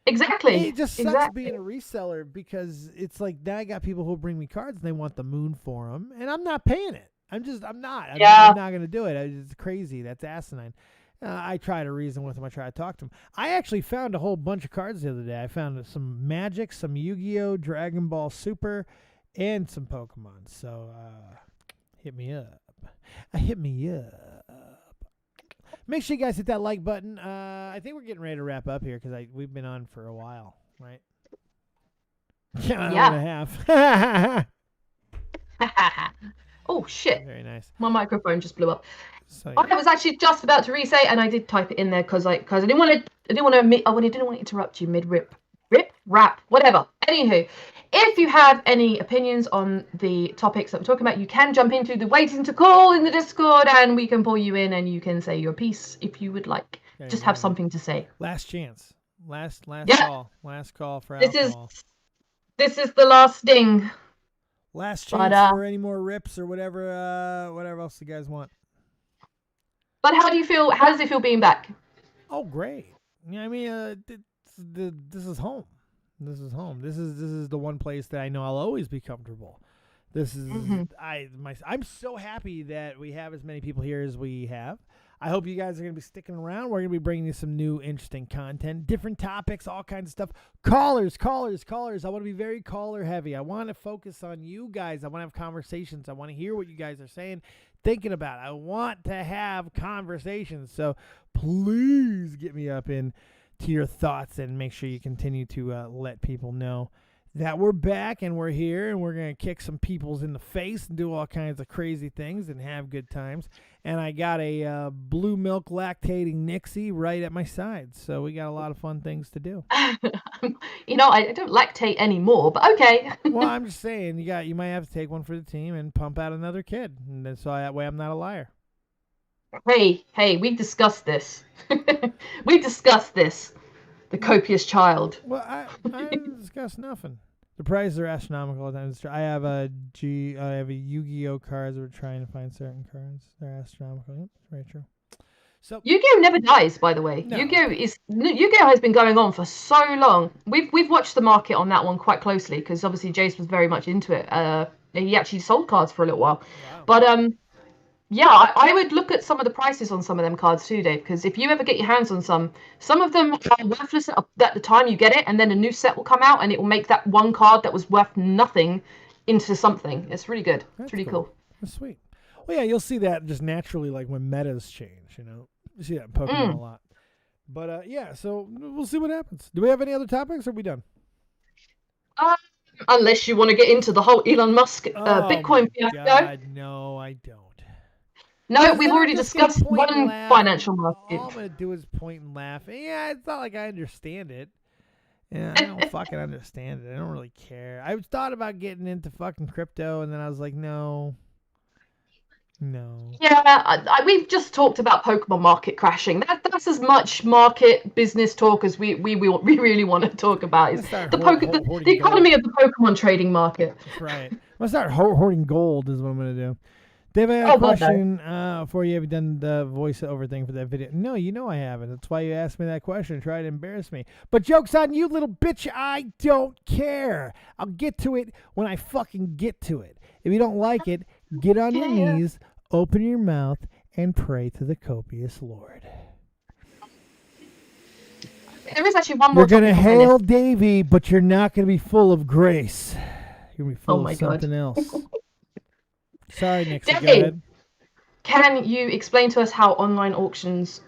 Exactly. It just sucks being a reseller, because it's like, now I got people who bring me cards and they want the moon for them, and I'm not paying it. I'm not going to do it. It's crazy. That's asinine. I try to reason with them. I try to talk to them. I actually found a whole bunch of cards the other day. I found some Magic, some Yu-Gi-Oh, Dragon Ball Super, and some Pokemon. So hit me up. Make sure you guys hit that like button. I think we're getting ready to wrap up here, because we've been on for a while, right? Yeah. An hour and a half. Oh, shit. Very nice. My microphone just blew up. So, yeah. I was actually just about to re-say, and I did type it in there because I didn't want to interrupt you mid-rap, whatever. Anywho, if you have any opinions on the topics that we're talking about, you can jump into the waiting to call in the Discord, and we can pull you in, and you can say your piece if you would like. Just have something to say. Last chance. Last call. Last call for alcohol. This is the last ding. Last chance for any more rips or whatever else you guys want. But how do you feel? How does it feel being back? Oh, great. Yeah, I mean, this is home. This is home. This is the one place that I know I'll always be comfortable. This is I'm so happy that we have as many people here as we have. I hope you guys are going to be sticking around. We're going to be bringing you some new interesting content, different topics, all kinds of stuff. Callers. I want to be very caller heavy. I want to focus on you guys. I want to have conversations. I want to hear what you guys are saying, thinking about. I want to have conversations. So please get me up in to your thoughts, and make sure you continue to let people know that we're back and we're here, and we're going to kick some peoples in the face and do all kinds of crazy things and have good times. And I got a blue milk lactating Nixie right at my side, so we got a lot of fun things to do. You know, I don't lactate anymore, but okay. Well, I'm just saying, you might have to take one for the team and pump out another kid, and then, so that way I'm not a liar. Hey, we discussed this. The copious child. Well, I didn't discuss nothing. The prices are astronomical all the time. I have a Yu-Gi-Oh cards. We're trying to find certain cards. They're astronomical. Yep, very true. So Yu-Gi-Oh never dies, by the way. No. Yu-Gi-Oh has been going on for so long. We've watched the market on that one quite closely because obviously Jace was very much into it. He actually sold cards for a little while. wow. But yeah, I would look at some of the prices on some of them cards too, Dave, because if you ever get your hands on some of them are worthless at the time you get it, and then a new set will come out and it will make that one card that was worth nothing into something. It's really good. That's it's really cool. That's sweet. Well, yeah, you'll see that just naturally, like when metas change. You see that in Pokemon a lot. But yeah, so we'll see what happens. Do we have any other topics, or are we done? Unless you want to get into the whole Elon Musk Bitcoin fiasco. God, no, I don't. No, we've already discussed one financial market. All I'm going to do is point and laugh. Yeah, it's not like I understand it. Yeah, I don't fucking understand it. I don't really care. I thought about getting into fucking crypto, and then I was like, no. Yeah, we've just talked about Pokemon market crashing. That's as much market business talk as we really want to talk about. Is the economy of the Pokemon trading market. That's right. I'm going to start hoarding gold is what I'm going to do. Dave, I have a question for you. Have you done the voiceover thing for that video? No, I haven't. That's why you asked me that question. Try to embarrass me. But joke's on you, little bitch. I don't care. I'll get to it when I fucking get to it. If you don't like it, get on your knees, open your mouth, and pray to the copious Lord. There is actually one more. You're going to hail Davey, but you're not going to be full of grace. You're going to be full of something else. Sorry, Nixie, go ahead. Can you explain to us how online auctions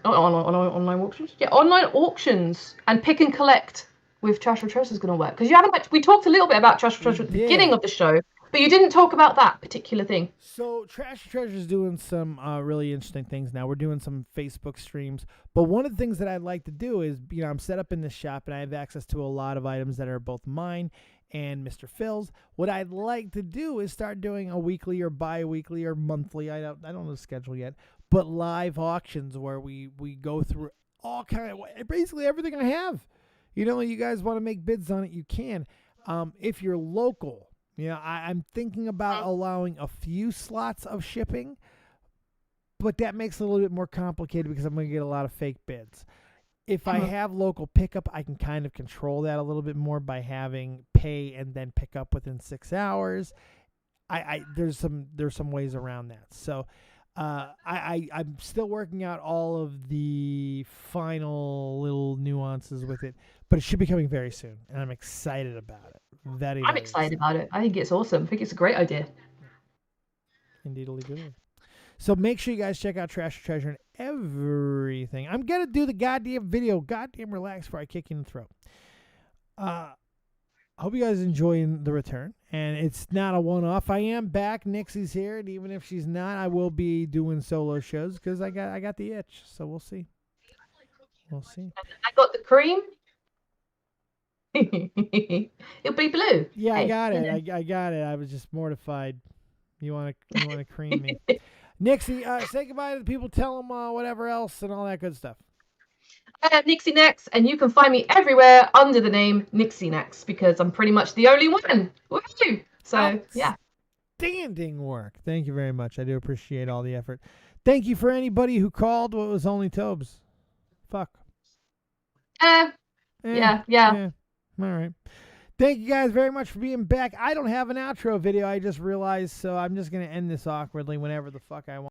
and pick and collect with Trash or Treasure is going to work? Because we talked a little bit about Trash or Treasure at the beginning of the show, but you didn't talk about that particular thing. So Trash or Treasure is doing some really interesting things now. We're doing some Facebook streams, but one of the things that I'd like to do is, I'm set up in this shop and I have access to a lot of items that are both mine and Mr. Phil's. What I'd like to do is start doing a weekly or bi-weekly or monthly, I don't know the schedule yet, but live auctions where we go through all kind of, basically everything I have. You guys want to make bids on it, you can. If you're local, I'm thinking about allowing a few slots of shipping, but that makes it a little bit more complicated because I'm going to get a lot of fake bids. If I have local pickup, I can kind of control that a little bit more by having pay and then pick up within 6 hours. There's some ways around that. So I'm still working out all of the final little nuances with it, but it should be coming very soon, and I'm excited about it. I'm excited about it. I think it's awesome. I think it's a great idea. Indeedly good. So make sure you guys check out Trash or Treasure and everything. I'm going to do the goddamn video. Goddamn relax before I kick you in the throat. I hope you guys enjoying the return. And it's not a one-off. I am back. Nixie's here. And even if she's not, I will be doing solo shows because I got the itch. So we'll see. We'll see. I got the cream. It'll be blue. Yeah, I got it. I got it. I was just mortified. You want to cream me. Nixie, say goodbye to the people. Tell them whatever else and all that good stuff. I am Nixie Nex, and you can find me everywhere under the name Nixie Nex because I'm pretty much the only one. Woo! So, yeah. Outstanding work. Thank you very much. I do appreciate all the effort. Thank you for anybody who called. What was only Tobes? Fuck. Yeah. All right. Thank you guys very much for being back. I don't have an outro video, I just realized, so I'm just going to end this awkwardly whenever the fuck I want.